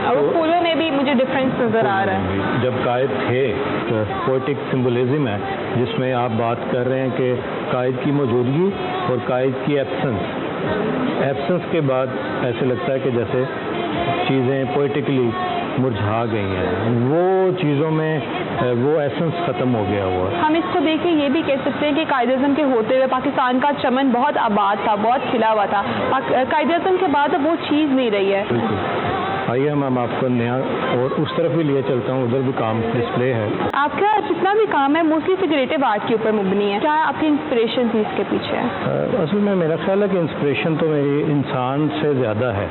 और वो फूलों में भी मुझे डिफरेंस नज़र आ रहा है। जब कायद थे तो पोएटिक सिंबलिज्म है जिसमें आप बात कर रहे हैं कि कायद की मौजूदगी और कायद की एब्सेंस के बाद ऐसे लगता है कि जैसे चीज़ें पोएटिकली मुरझा गई हैं, वो चीज़ों में वो एसेंस ख़त्म हो गया हुआ। हम इसको देख के ये भी कह सकते हैं कि कायद-ए-आज़म के होते हुए पाकिस्तान का चमन बहुत आबाद था, बहुत खिला हुआ था। कायद-ए-आज़म के बाद अब वो चीज़ नहीं रही है। आइए हम आपको नया और उस तरफ भी लिए चलता हूँ, उधर भी काम डिस्प्ले है। आपका जितना भी काम है मोस्टली फिगरेटिव आर्ट के ऊपर मुबनी है, क्या आपकी इंस्पिरेशन थी इसके पीछे? असल में मेरा ख्याल है कि इंस्पिरेशन तो मेरी इंसान से ज़्यादा है।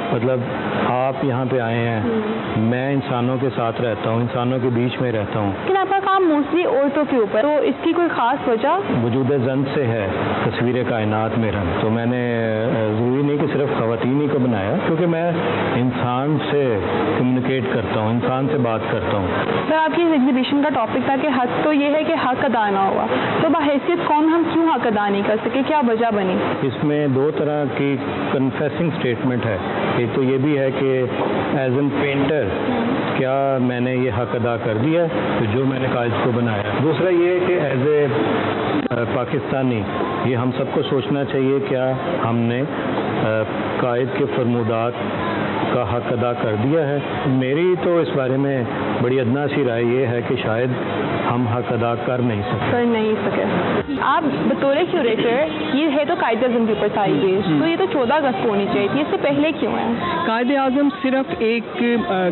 मतलब आप यहाँ पे आए हैं, मैं इंसानों के साथ रहता हूँ, इंसानों के बीच में रहता हूँ। लेकिन आपका काम मोस्टली औरतों के ऊपर, तो इसकी कोई ख़ास वजह? वजूद ज़न से है तस्वीर कायनात मेरा, तो मैंने ज़रूरी नहीं कि सिर्फ ख़वातीन ही को बनाया, क्योंकि मैं इंसान से कम्युनिकेट करता हूँ, इंसान से बात करता हूँ। सर आपकी इस एग्जीबिशन का टॉपिक था कि हक तो ये है कि हक अदा ना हुआ, तो बहैसियत कौन हम क्यों हक अदा नहीं कर सके, क्या वजह बनी? इसमें 2 तरह की कन्फेसिंग स्टेटमेंट है। एक तो ये भी है कि एज एन पेंटर क्या मैंने ये हक अदा कर दिया तो जो मैंने कायद को बनाया। दूसरा ये है कि एज ए पाकिस्तानी ये हम सबको सोचना चाहिए क्या हमने कायद के फरमूदात का हक अदा कर दिया है। मेरी तो इस बारे में बड़ी अदना सी राय ये है कि शायद हम हक अदा कर नहीं सके। आप बतौर क्यूरेटर, ये है तो कायद-ए-आज़म के ऊपर सारी बेस, तो ये तो 14 अगस्त को होनी चाहिए थी, इससे पहले क्यों है? कायद-ए-आज़म सिर्फ एक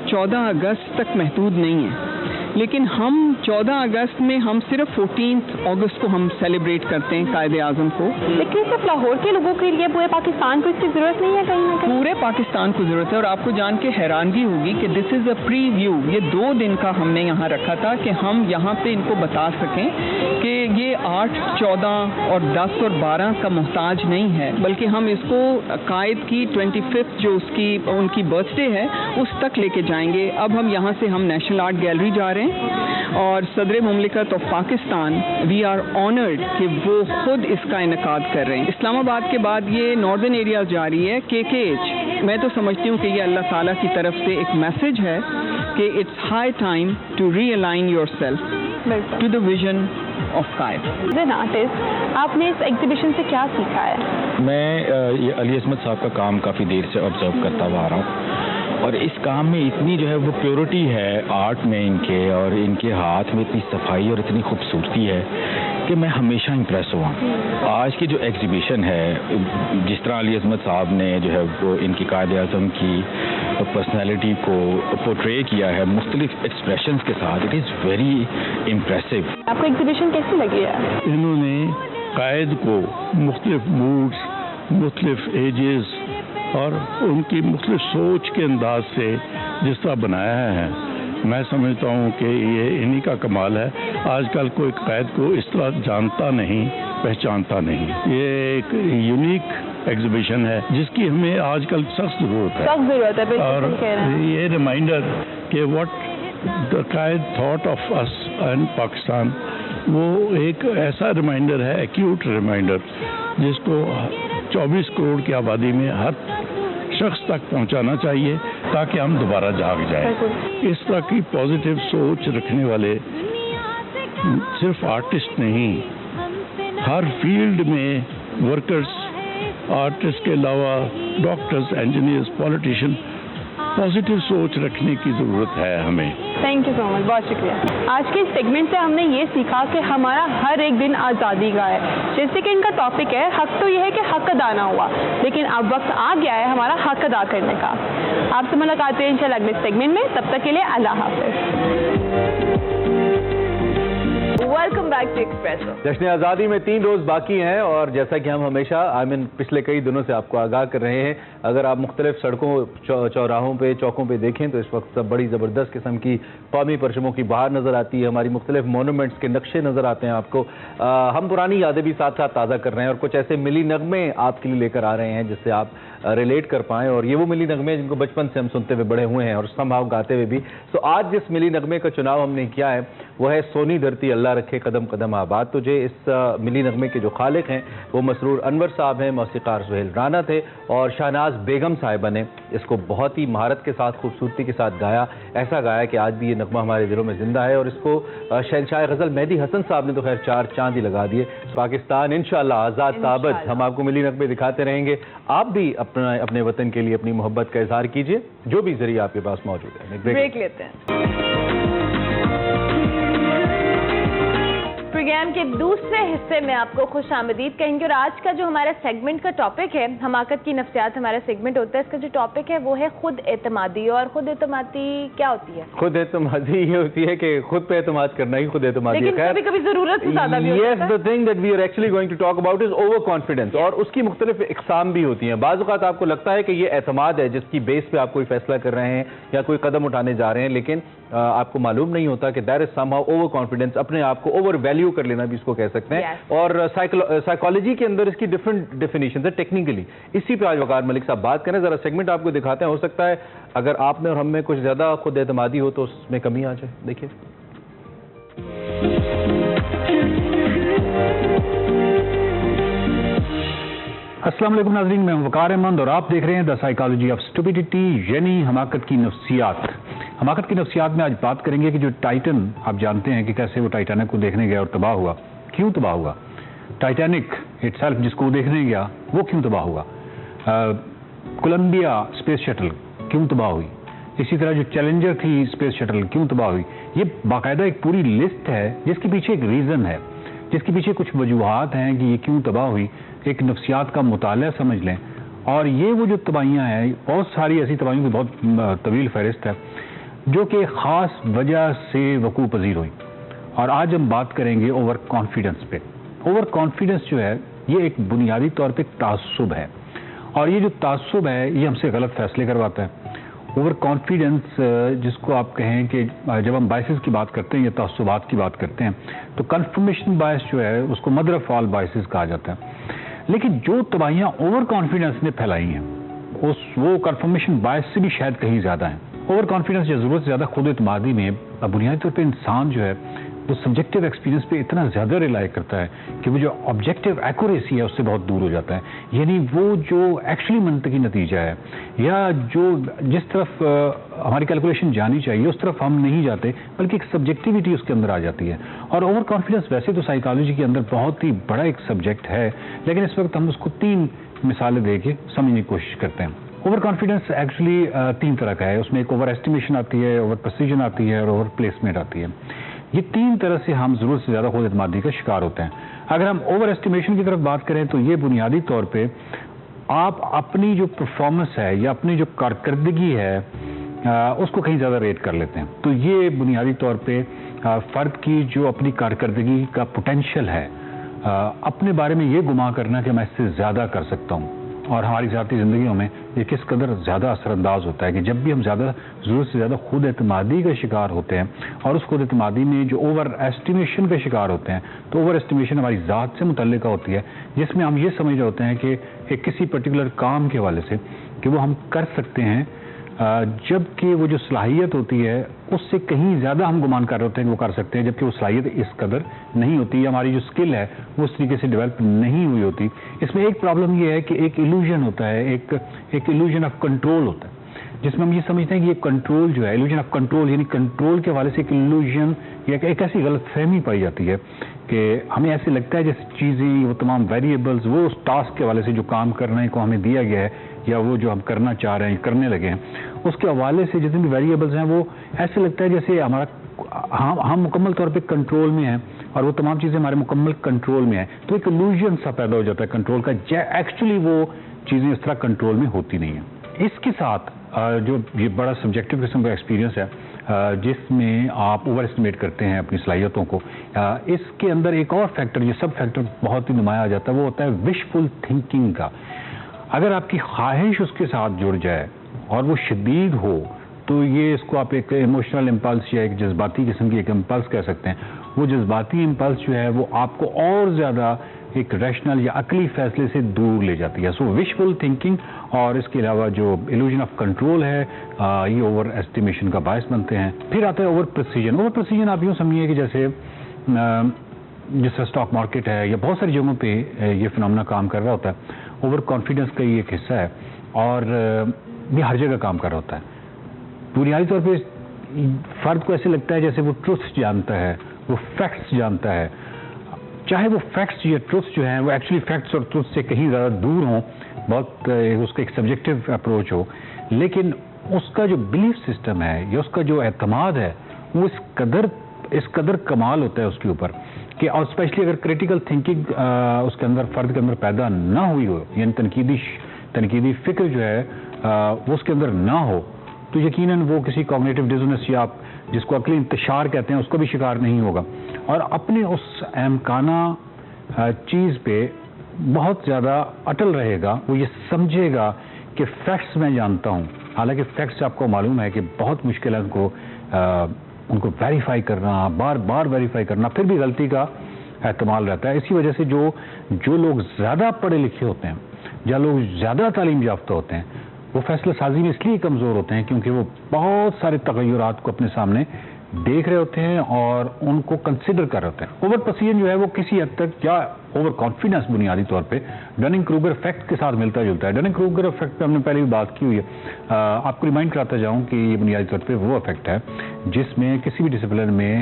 14 अगस्त तक महदूद नहीं है, लेकिन हम 14 अगस्त में हम सिर्फ 14 अगस्त को हम सेलिब्रेट करते हैं कायद-ए-आज़म को। लेकिन सिर्फ लाहौर के लोगों के लिए पूरे पाकिस्तान को इसकी ज़रूरत नहीं है कहीं ना कहीं? पूरे पाकिस्तान को ज़रूरत है, और आपको जान के हैरानगी होगी कि दिस इज़ अ प्रीव्यू। ये 2 दिन का हमने यहाँ रखा था कि हम यहाँ पे इनको बता सकें कि ये 8, 14 और 10 और 12 का मोहताज नहीं है, बल्कि हम इसको कायद की 25th जो उनकी बर्थडे है उस तक लेके जाएंगे। अब हम यहाँ से हम नेशनल आर्ट गैलरी जा रहे हैं और सदर मुमलिकत of Pakistan we are honoured कि वो खुद इसका इनकाद कर रहे हैं। इस्लामाबाद के बाद ये नॉर्दर्न एरिया जा रही है KKH। मैं तो समझती हूँ कि ये अल्लाह ताला की तरफ से एक मैसेज है कि it's high time to realign yourself to the vision of Quaid. As an artist आपने इस एग्जीबिशन से क्या सीखा है? मैं ये अली असमत साहब का काम काफ़ी देर से ऑब्जर्व करता हुआ आ रहा हूँ, और इस काम में इतनी जो है वो प्योरिटी है आर्ट में इनके, और इनके हाथ में इतनी सफाई और इतनी खूबसूरती है कि मैं हमेशा इम्प्रेस हुआ। आज की जो एग्जीबिशन है, जिस तरह अली असमत साहब ने जो है वो इनकी कायद-ए-आज़म की पर्सनैलिटी को पोर्ट्रे किया है मुख्तलिफ एक्सप्रेशंस के साथ, इट इज़ वेरी इम्प्रेसिव। आपको एग्जीबिशन कैसी लगी है? इन्होंने कायद को मुख्तलिफ मूड्स, मुख्तलिफ एजेस और उनकी मुख्तलिफ सोच के अंदाज से जिस तरह बनाया है, मैं समझता हूँ कि ये इन्हीं का कमाल है। आजकल कोई कायद को इस तरह जानता नहीं, पहचानता नहीं। ये एक यूनिक एग्जीबिशन है जिसकी हमें आजकल सख्त ज़रूरत है। और ये रिमाइंडर कि what the Quaid thought of us and Pakistan, वो एक ऐसा रिमाइंडर है, एक्यूट रिमाइंडर, जिसको 24 करोड़ की आबादी में हर शख्स तक पहुंचाना चाहिए ताकि हम दोबारा जाग जाएं। इस तरह की पॉजिटिव सोच रखने वाले सिर्फ आर्टिस्ट नहीं, हर फील्ड में वर्कर्स, आर्टिस्ट के अलावा डॉक्टर्स, इंजीनियर्स, पॉलिटिशियन, पॉजिटिव सोच रखने की ज़रूरत है हमें। थैंक यू सो मच, बहुत शुक्रिया। आज के सेगमेंट से हमने ये सीखा कि हमारा हर एक दिन आज़ादी का है। जैसे कि इनका टॉपिक है हक, तो ये है कि हक अदा ना हुआ, लेकिन अब वक्त आ गया है हमारा हक अदा करने का। आपसे मुलाकात है इंशाल्लाह अगले सेगमेंट में, तब तक के लिए अल्लाह हाफ़िज़। Welcome back to Expresso. जश्न आज़ादी में 3 रोज़ बाकी हैं और जैसा कि हम हमेशा पिछले कई दिनों से आपको आगाह कर रहे हैं, अगर आप मुख्तलिफ सड़कों चौराहों पे चौकों पे देखें तो इस वक्त सब बड़ी ज़बरदस्त किस्म की कौमी परचमों की बहार नज़र आती है, हमारी मुख्तलिफ मोनूमेंट्स के नक्शे नज़र आते हैं आपको। हम पुरानी यादें भी साथ साथ ताज़ा कर रहे हैं और कुछ ऐसे मिली नगमे आपके लिए लेकर आ रहे हैं जिससे आप रिलेट कर पाएँ, और ये वो मिली नगमे जिनको बचपन से हम सुनते हुए बड़े हुए हैं और संभाव गाते हुए भी। तो आज जिस मिली नगमे का चुनाव हमने किया है वो है सोनी धरती अल्लाह रखे कदम कदम आबाद तुझे। इस मिली नगमे के जो खालिक हैं वो मसरूर अनवर साहब हैं, मौसीकार सुहेल राना थे और शहनाज बेगम साहिबा ने इसको बहुत ही महारत के साथ, खूबसूरती के साथ गाया। ऐसा गाया कि आज भी ये नगमा हमारे दिलों में जिंदा है और इसको शहनशाह गज़ल मेहदी हसन साहब ने तो खैर 4 चांद ही लगा दिए। पाकिस्तान इंशाअल्लाह आज़ाद साबत, हम आपको मिली नगमे दिखाते रहेंगे। आप भी अपने वतन के लिए अपनी मोहब्बत का इजहार कीजिए, जो भी जरिए आपके पास मौजूद है। ब्रेक लेते हैं। प्रोग्राम के दूसरे हिस्से में आपको खुश आमदीद कहेंगे और आज का जो हमारा सेगमेंट का टॉपिक है, हमाकत की नफ्सियात हमारा सेगमेंट होता है, इसका जो टॉपिक है वो है खुद एतमादी। और खुद एतमादी क्या होती है? खुद एतमादी ये होती है कि खुद पे एतमाद करना ही खुद एतमादी है। लेकिन कभी-कभी जरूरत से ज्यादा भी होता है। Yes, the thing that we are actually going to talk about is overconfidence, और उसकी मुख्तलिफ इकसाम भी होती हैं। बाज़ औक़ात आपको लगता है कि ये एतमाद है जिसकी बेस पे आप कोई फैसला कर रहे हैं या कोई कदम उठाने जा रहे हैं, लेकिन आपको मालूम नहीं होता कि there is somehow over confidence, अपने आप को ओवर वैल्यू कर लेना भी इसको कह सकते हैं। और साइकोलॉजी के अंदर इसकी डिफरेंट डेफिनेशन है टेक्निकली। इसी पे आज वकार मलिक साहब बात करें, जरा सेगमेंट आपको दिखाते हैं। हो सकता है अगर आप में और हम में कुछ ज्यादा खुद एतमादी हो तो उसमें कमी आ जाए। देखिए, अस्सलाम वालेकुम नाज़रीन, मैं वकार अहमद और आप देख रहे हैं द साइकोलॉजी ऑफ स्टुपिडिटी, यानी हमाकत की नफ्सियात। हमाकत की नफ्सियात में आज बात करेंगे कि जो टाइटन, आप जानते हैं कि कैसे वो टाइटैनिक को देखने गया और तबाह हुआ। क्यों तबाह हुआ? टाइटैनिक इटसेल्फ जिसको देखने गया वो क्यों तबाह हुआ? कोलंबिया स्पेस शटल क्यों तबाह हुई? इसी तरह जो चैलेंजर थी स्पेस शटल क्यों तबाह हुई? ये बाकायदा एक पूरी लिस्ट है जिसके पीछे एक रीज़न है, जिसके पीछे कुछ वजूहात हैं कि ये क्यों तबाह हुई। एक नफ्सियात का मुताला समझ लें, और ये वो जो तबाहियाँ हैं, बहुत सारी ऐसी तबाहियों की बहुत तवील फहरिस्त है जो कि ख़ास वजह से वकूअ पजीर हुई। और आज हम बात करेंगे ओवर कॉन्फिडेंस पे। ओवर कॉन्फिडेंस जो है ये एक बुनियादी तौर पे तासुब है, और ये जो तासुब है ये हमसे गलत फैसले करवाता है। ओवर कॉन्फिडेंस जिसको आप कहें कि जब हम बायसेस की बात करते हैं या तासुबात की बात करते हैं तो कन्फर्मेशन बायस जो है उसको मदर ऑफ ऑल बायसेस कहा जाता है। लेकिन जो तबाहियाँ ओवर कॉन्फिडेंस ने फैलाई हैं वो कन्फर्मेशन बायस से भी शायद कहीं ज़्यादा है। ओवर कॉन्फिडेंस या ज़रूरत से ज़्यादा खुद एतमादी में बुनियादी तौर पे इंसान जो है वो सब्जेक्टिव एक्सपीरियंस पे इतना ज़्यादा रिलाई करता है कि वो जो ऑब्जेक्टिव एक्यूरेसी है उससे बहुत दूर हो जाता है। यानी वो जो एक्चुअली मंतकी नतीजा है या जो जिस तरफ हमारी कैलकुलेशन जानी चाहिए उस तरफ हम नहीं जाते, बल्कि एक सब्जेक्टिविटी उसके अंदर आ जाती है। और ओवर कॉन्फिडेंस वैसे तो साइकोलॉजी के अंदर बहुत ही बड़ा एक सब्जेक्ट है, लेकिन इस वक्त हम उसको 3 मिसालें दे के समझने की कोशिश करते हैं। ओवर कॉन्फिडेंस एक्चुअली 3 तरह का है। उसमें एक ओवर एस्टिमेशन आती है, ओवर प्रेसिजन आती है और ओवर प्लेसमेंट आती है। ये 3 तरह से हम ज़रूरत से ज़्यादा खुद एतमादी का शिकार होते हैं। अगर हम ओवर एस्टिमेशन की तरफ बात करें तो ये बुनियादी तौर पे आप अपनी जो परफॉर्मेंस है या अपनी जो कारकर्दगी है उसको कहीं ज़्यादा रेट कर लेते हैं। तो ये बुनियादी तौर पे फ़र्द की जो अपनी कारकर्दगी का पोटेंशियल है, अपने बारे में ये गुमा करना कि मैं इससे ज़्यादा कर सकता हूँ। और हमारी ज़ाती ज़िंदगियों में ये किस कदर ज़्यादा असरअंदाज होता है कि जब भी हम ज़्यादा ज़रूरत से ज़्यादा खुद एतमादी का शिकार होते हैं और उस खुद एतमादी में जो ओवर एस्टिमेशन का शिकार होते हैं, तो ओवर एस्टिमेशन हमारी ज़ात से मुतल्लिका होती है, जिसमें हम ये समझ रहे होते हैं कि एक किसी पर्टिकुलर काम के हवाले से कि वो हम कर सकते हैं, जबकि वो जो सलाहियत होती है उससे कहीं ज़्यादा हम गुमान कर रहे होते हैं कि वो कर सकते हैं, जबकि वो सलाहियत इस कदर नहीं होती, हमारी जो स्किल है वो उस तरीके से डेवलप नहीं हुई होती। इसमें एक प्रॉब्लम ये है कि एक इल्यूजन होता है, एक इल्यूजन ऑफ कंट्रोल होता है, जिसमें हम ये समझते हैं कि ये कंट्रोल जो है, इल्यूजन ऑफ कंट्रोल, यानी कंट्रोल के हवाले से एक इल्यूजन या एक ऐसी गलत फहमी पाई जाती है कि हमें ऐसे लगता है जैसे चीज़ें, वो तमाम वेरिएबल्स, वो उस टास्क के हवाले से जो काम करने को हमें दिया गया है या वो जो हम करना चाह रहे हैं, करने लगे हैं, اس کے حوالے سے جتنے بھی ویریبلز ہیں وہ ایسے لگتا ہے جیسے ہم مکمل طور پہ کنٹرول میں ہیں اور وہ تمام چیزیں ہمارے مکمل کنٹرول میں ہیں. تو ایک illusion سا پیدا ہو جاتا ہے کنٹرول کا. ایکچولی وہ چیزیں اس طرح کنٹرول میں ہوتی نہیں ہیں. اس کے ساتھ جو یہ بڑا سبجیکٹو قسم کا ایکسپیرینس ہے جس میں آپ اوور اسٹیمیٹ کرتے ہیں اپنی صلاحیتوں کو, اس کے اندر ایک اور فیکٹر, یہ سب فیکٹر بہت ہی نمایاں آ جاتا ہے, وہ ہوتا ہے وشفل تھنکنگ کا. اگر آپ کی خواہش اس کے ساتھ جڑ جائے اور وہ شدید ہو تو یہ اس کو آپ ایک ایموشنل امپلس یا ایک جذباتی قسم کی ایک امپلس کہہ سکتے ہیں. وہ جذباتی امپلس جو ہے وہ آپ کو اور زیادہ ایک ریشنل یا عقلی فیصلے سے دور لے جاتی ہے. سو وشفل تھنکنگ اور اس کے علاوہ جو ایلوژن آف کنٹرول ہے یہ اوور ایسٹیمیشن کا باعث بنتے ہیں. پھر آتا ہے اوور پریسیجن. اوور پریسیجن آپ یوں سمجھیے کہ جیسے جس اسٹاک مارکیٹ ہے یا بہت ساری جگہوں پہ یہ فنامنا کام کر رہا ہوتا ہے. اوور کانفیڈنس کا یہ ایک حصہ ہے اور یہ ہر جگہ کام کر رہا ہوتا ہے. بنیادی طور پہ فرد کو ایسے لگتا ہے جیسے وہ ٹروتھ جانتا ہے, وہ فیکٹس جانتا ہے, چاہے وہ فیکٹس یا ٹروتھ جو ہیں وہ ایکچولی فیکٹس اور ٹروتھ سے کہیں زیادہ دور ہوں, بہت اس کا ایک سبجیکٹو اپروچ ہو, لیکن اس کا جو بلیف سسٹم ہے یا اس کا جو اعتماد ہے وہ اس قدر کمال ہوتا ہے اس کے اوپر کہ, اور اسپیشلی اگر کریٹیکل تھنکنگ اس کے اندر فرد کے اندر پیدا نہ ہوئی ہو, یعنی تنقیدی فکر جو ہے وہ اس کے اندر نہ ہو, تو یقیناً وہ کسی کوگنیٹو ڈزوننس یا جس کو عقلی انتشار کہتے ہیں اس کو بھی شکار نہیں ہوگا, اور اپنے اس امکانہ چیز پہ بہت زیادہ اٹل رہے گا. وہ یہ سمجھے گا کہ فیکٹس میں جانتا ہوں, حالانکہ فیکٹس آپ کو معلوم ہے کہ بہت مشکل ہے ان کو ویریفائی کرنا, بار بار ویریفائی کرنا, پھر بھی غلطی کا احتمال رہتا ہے. اسی وجہ سے جو لوگ زیادہ پڑھے لکھے ہوتے ہیں یا لوگ زیادہ تعلیم یافتہ ہوتے ہیں وہ فیصلہ سازی میں اس لیے کمزور ہوتے ہیں کیونکہ وہ بہت سارے تغیرات کو اپنے سامنے دیکھ رہے ہوتے ہیں اور ان کو کنسیڈر کر رہے ہوتے ہیں. اوور پرسیجن جو ہے وہ کسی حد تک یا اوور کانفیڈنس بنیادی طور پہ ڈننگ کروگر افیکٹ کے ساتھ ملتا جلتا ہے. ڈننگ کروگر افیکٹ پہ ہم نے پہلے بھی بات کی ہوئی ہے. آپ کو ریمائنڈ کراتا جاؤں کہ یہ بنیادی طور پہ وہ افیکٹ ہے جس میں کسی بھی ڈسپلن میں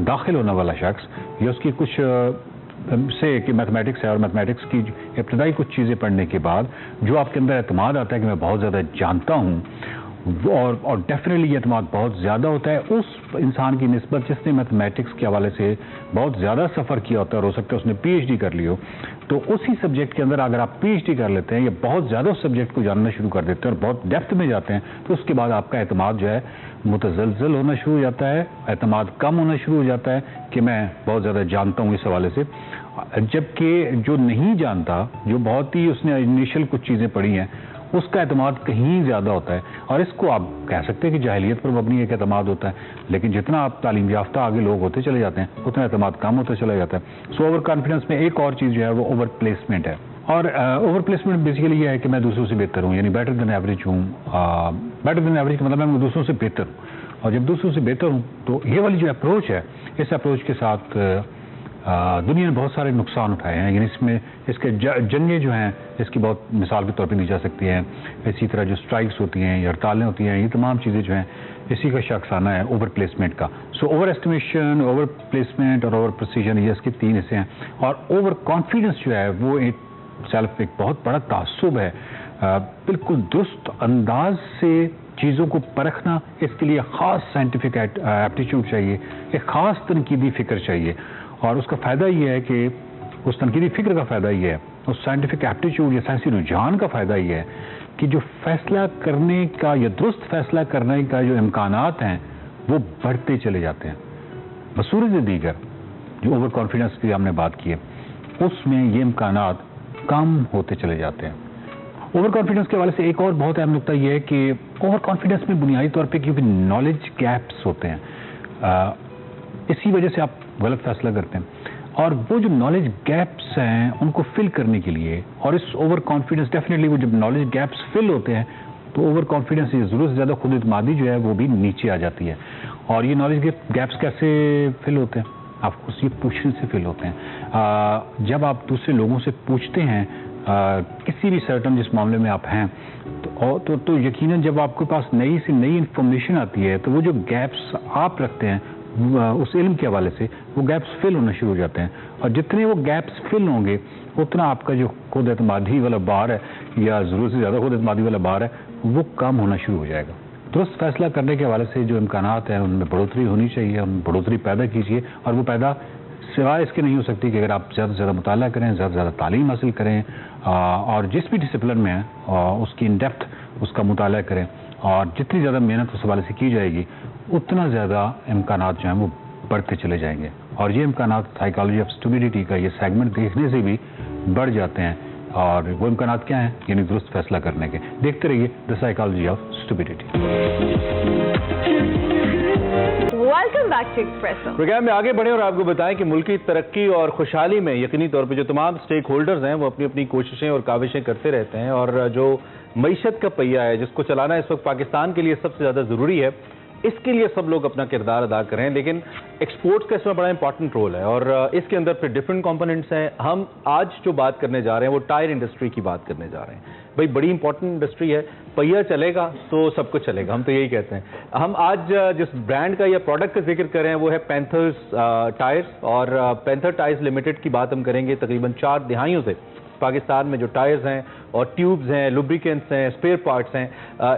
داخل ہونے والا شخص یا اس کی کچھ سے کہ میتھمیٹکس ہے اور میتھمیٹکس کی ابتدائی کچھ چیزیں پڑھنے کے بعد جو آپ کے اندر اعتماد آتا ہے کہ میں بہت زیادہ جانتا ہوں, اور ڈیفینیٹلی یہ اعتماد بہت زیادہ ہوتا ہے اس انسان کی نسبت جس نے میتھمیٹکس کے حوالے سے بہت زیادہ سفر کیا ہوتا ہے اور ہو سکتا ہے اس نے پی ایچ ڈی کر لی ہو. تو اسی سبجیکٹ کے اندر اگر آپ پی ایچ ڈی کر لیتے ہیں یا بہت زیادہ اس سبجیکٹ کو جاننا شروع کر دیتے ہیں اور بہت ڈیپتھ میں جاتے ہیں تو اس کے بعد آپ کا اعتماد جو ہے متزلزل ہونا شروع ہو جاتا ہے, اعتماد کم ہونا شروع ہو جاتا ہے کہ میں بہت زیادہ جانتا ہوں اس حوالے سے. جبکہ جو نہیں جانتا, جو بہت ہی اس نے انیشل کچھ چیزیں پڑھی ہیں, اس کا اعتماد کہیں زیادہ ہوتا ہے, اور اس کو آپ کہہ سکتے ہیں کہ جاہلیت پر مبنی ایک اعتماد ہوتا ہے. لیکن جتنا آپ تعلیم یافتہ آگے لوگ ہوتے چلے جاتے ہیں اتنا اعتماد کم ہوتا چلا جاتا ہے. سو اوور کانفیڈنس میں ایک اور چیز جو ہے وہ اوور پلیسمنٹ ہے, اور اوور پلیسمنٹ بیسیکلی یہ ہے کہ میں دوسروں سے بہتر ہوں, یعنی بیٹر دین ایوریج ہوں. بیٹر دین ایوریج کا مطلب میں دوسروں سے بہتر ہوں, اور جب دوسروں سے بہتر ہوں تو یہ والی جو اپروچ ہے, اس اپروچ کے ساتھ دنیا نے بہت سارے نقصان اٹھائے ہیں. یعنی اس میں اس کے جنگیں جو ہیں اس کی بہت مثال کے طور پہ دی جا سکتی ہیں. اسی طرح جو سٹرائکس ہوتی ہیں یا ہڑتالیں ہوتی ہیں, یہ تمام چیزیں جو ہیں اسی کا شاخسانہ ہے اوور پلیسمنٹ کا. سو اوور ایسٹیمیشن, اوور پلیسمنٹ اور اوور پریسیجن, یہ اس کے تین حصے ہیں. اور اوور کانفیڈنس جو ہے وہ ایک سیلف ایک بہت بڑا تعصب ہے. بالکل درست انداز سے چیزوں کو پرکھنا, اس کے لیے خاص سائنٹیفک ایپٹیچیوڈ چاہیے, ایک خاص تنقیدی فکر چاہیے. اور اس کا فائدہ یہ ہے کہ اس تنقیدی فکر کا فائدہ یہ ہے, اس سائنٹیفک ایپٹیچیوڈ یا سائنسی رجحان کا فائدہ یہ ہے کہ جو فیصلہ کرنے کا یا درست فیصلہ کرنے کا جو امکانات ہیں وہ بڑھتے چلے جاتے ہیں. بصورت دیگر جو اوور کانفیڈنس کی ہم نے بات کی ہے اس میں یہ امکانات کم ہوتے چلے جاتے ہیں. اوور کانفیڈنس کے حوالے سے ایک اور بہت اہم نقطہ یہ ہے کہ اوور کانفیڈنس میں بنیادی طور پہ کیونکہ نالج گیپس ہوتے ہیں, اسی وجہ سے آپ غلط فیصلہ کرتے ہیں. اور وہ جو نالج گیپس ہیں ان کو فل کرنے کے لیے, اور اس اوور کانفیڈنس ڈیفینیٹلی وہ جب نالج گیپس فل ہوتے ہیں تو اوور کانفیڈنس یہ ضرورت سے زیادہ خود اعتمادی جو ہے وہ بھی نیچے آ جاتی ہے. اور یہ نالج گیپس کیسے فل ہوتے ہیں؟ آپ کو یہ پوچھنے سے فل ہوتے ہیں. جب آپ دوسرے لوگوں سے پوچھتے ہیں کسی بھی سرٹن جس معاملے میں آپ ہیں تو یقیناً جب آپ کے پاس نئی سے نئی انفارمیشن آتی ہے تو وہ جو گیپس آپ رکھتے ہیں اس علم کے حوالے سے وہ گیپس فل ہونا شروع ہو جاتے ہیں. اور جتنے وہ گیپس فل ہوں گے اتنا آپ کا جو خود اعتمادی والا بار ہے یا ضرورت سے زیادہ خود اعتمادی والا بار ہے وہ کم ہونا شروع ہو جائے گا. दुरुस्त फैसला करने के हवाले से जो इम्कानात हैं उनमें बढ़ोतरी होनी चाहिए, उनमें बढ़ोतरी पैदा कीजिए, और वो पैदा सिवाय इसके नहीं हो सकती कि अगर आप ज़्यादा से ज़्यादा मुताला करें, ज़्यादा से ज़्यादा तालीम हासिल करें, और जिस भी डिसिप्लिन में है उसकी इन डेप्थ उसका मुताला करें, और जितनी ज़्यादा मेहनत उस हवाले से की जाएगी उतना ज़्यादा इम्कानात जो हैं वो बढ़ते चले जाएंगे। और ये इम्कानात साइकोलॉजी ऑफ स्टुबिलिटी का ये सेगमेंट देखने से भी बढ़ जाते हैं, और वो इम्कानात क्या हैं, यानी दुरुस्त फैसला करने के। देखते रहिए the psychology of stability. Welcome back to Expresso. Programme में आगे बढ़े और आपको बताएं कि मुल्क की तरक्की और खुशहाली में यकीनी तौर पे जो तमाम स्टेक होल्डर्स हैं वो अपनी अपनी कोशिशें और काविशें करते रहते हैं, और जो मईशत का पहिया है जिसको चलाना इस वक्त पाकिस्तान के लिए सबसे ज़्यादा ज़रूरी है, इसके लिए सब लोग अपना किरदार अदा करें। लेकिन एक्सपोर्ट्स का इसमें बड़ा इंपॉर्टेंट रोल है, और इसके अंदर फिर डिफरेंट कंपोनेंट्स हैं। हम आज जो बात करने जा रहे हैं वो टायर इंडस्ट्री की बात करने जा रहे हैं। भाई बड़ी इंपॉर्टेंट इंडस्ट्री है, पहिया चलेगा तो सब कुछ चलेगा, हम तो यही कहते हैं। हम आज जिस ब्रांड का या प्रोडक्ट का जिक्र कर रहे हैं वो है पैंथर्स टायर्स, और पैंथर टायर्स लिमिटेड की बात हम करेंगे। तकरीबन 4 दिहाइयों से पाकिस्तान में जो टायर्स हैं और ट्यूब्स हैं, लुब्रिकेंट्स हैं, स्पेयर पार्ट्स हैं,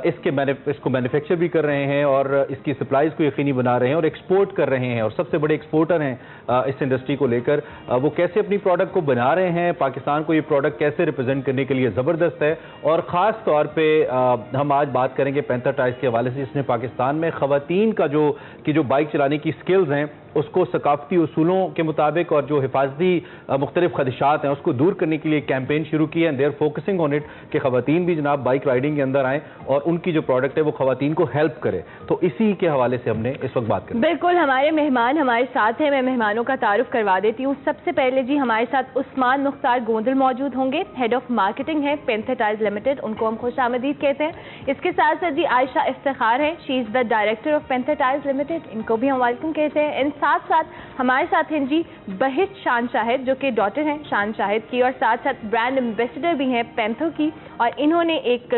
इसको मैन्युफैक्चर भी कर रहे हैं और इसकी सप्लाईज को यकीनी बना रहे हैं और एक्सपोर्ट कर रहे हैं, और सबसे बड़े एक्सपोर्टर हैं इस इंडस्ट्री को लेकर। वो कैसे अपनी प्रोडक्ट को बना रहे हैं, पाकिस्तान को ये प्रोडक्ट कैसे रिप्रेजेंट करने के लिए ज़बरदस्त है। और ख़ास तौर पर हम आज बात करेंगे पैंथर टायर्स के हवाले से, जिसने पाकिस्तान में ख़वातीन का जो बाइक चलाने की स्किल्स हैं उसको सकाफती उसूलों के मुताबिक और जो हिफाजती मुख्तलिफ खदशात हैं उसको दूर करने के लिए कैंपेन शुरू की है। देयर फोकसिंग ऑन इट कि ख़वातीन भी जनाब बाइक राइडिंग के अंदर आएँ और उनकी जो प्रोडक्ट है वो ख़वातीन को हेल्प करे। तो इसी के हवाले से हमने इस वक्त बात करी। बिल्कुल, हमारे मेहमान हमारे साथ हैं। मैं मेहमानों का तारुफ करवा देती हूँ। सबसे पहले जी हमारे साथ उस्मान मुख्तार गोंदल मौजूद होंगे, हेड ऑफ मार्केटिंग है पैंथर टायर्स लिमिटेड, उनको हम खुश आमदीद कहते हैं। इसके साथ साथ जी आयशा इफ्तिखार है, she is the director of panther tyres limited, इनको भी हम वेलकम कहते हैं। एंड साथ साथ हमारे साथ हैं जी बहित शान शाहिद, जो कि डॉटर हैं शान शाहिद की, और साथ साथ ब्रांड एम्बेसडर भी हैं पैंथर की, और इन्होंने एक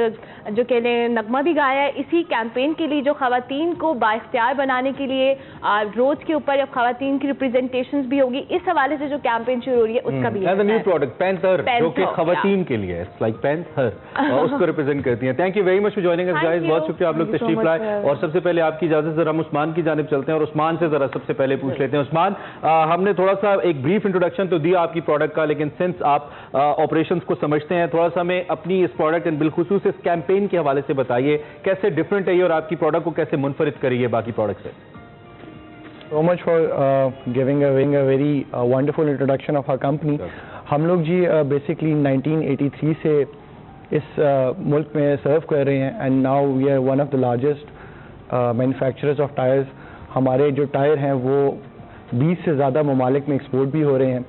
जो कहते हैं नगमा भी गाया है इसी कैंपेन के लिए, जो खवातीन को बाइख्तियार बनाने के लिए रोड के ऊपर अब खवातीन की रिप्रेजेंटेशंस भी होगी। इस हवाले से जो कैंपेन शुरू हो रही है उसका भी न्यू प्रोडक्ट पैंथर जो कि खवातीन के लिए लाइक पैंथर उसको रिप्रेजेंट करती हैं। Thank you very much for joining us guys, बहुत शुक्रिया आप लोग तशरीफ लाए। और सबसे पहले आपकी इजाजत से हम उस्मान की जानिब चलते हैं और उस्मान से जरा सबसे पहले पूछ लेते हैं। उस्मान, हमने थोड़ा सा एक ब्रीफ इंट्रोडक्शन तो दिया आपकी प्रोडक्ट का, लेकिन सिंस आप ऑपरेशंस को समझते हैं, थोड़ा सा हमें अपनी इस प्रोडक्ट एंड बिलखुसूस इस कैंपेन के हवाले से बताइए कैसे डिफरेंट है ये और आपकी प्रोडक्ट को कैसे मुनफरिद करिए बाकी प्रोडक्ट से। So much for giving a very wonderful introduction of our company. हम लोग जी बेसिकली 1983 से इस मुल्क में सर्व कर रहे हैं, and now we are one of the largest manufacturers of tyres. हमारे जो टायर हैं वो 20 से ज़्यादा ममालिक में एक्सपोर्ट भी हो रहे हैं,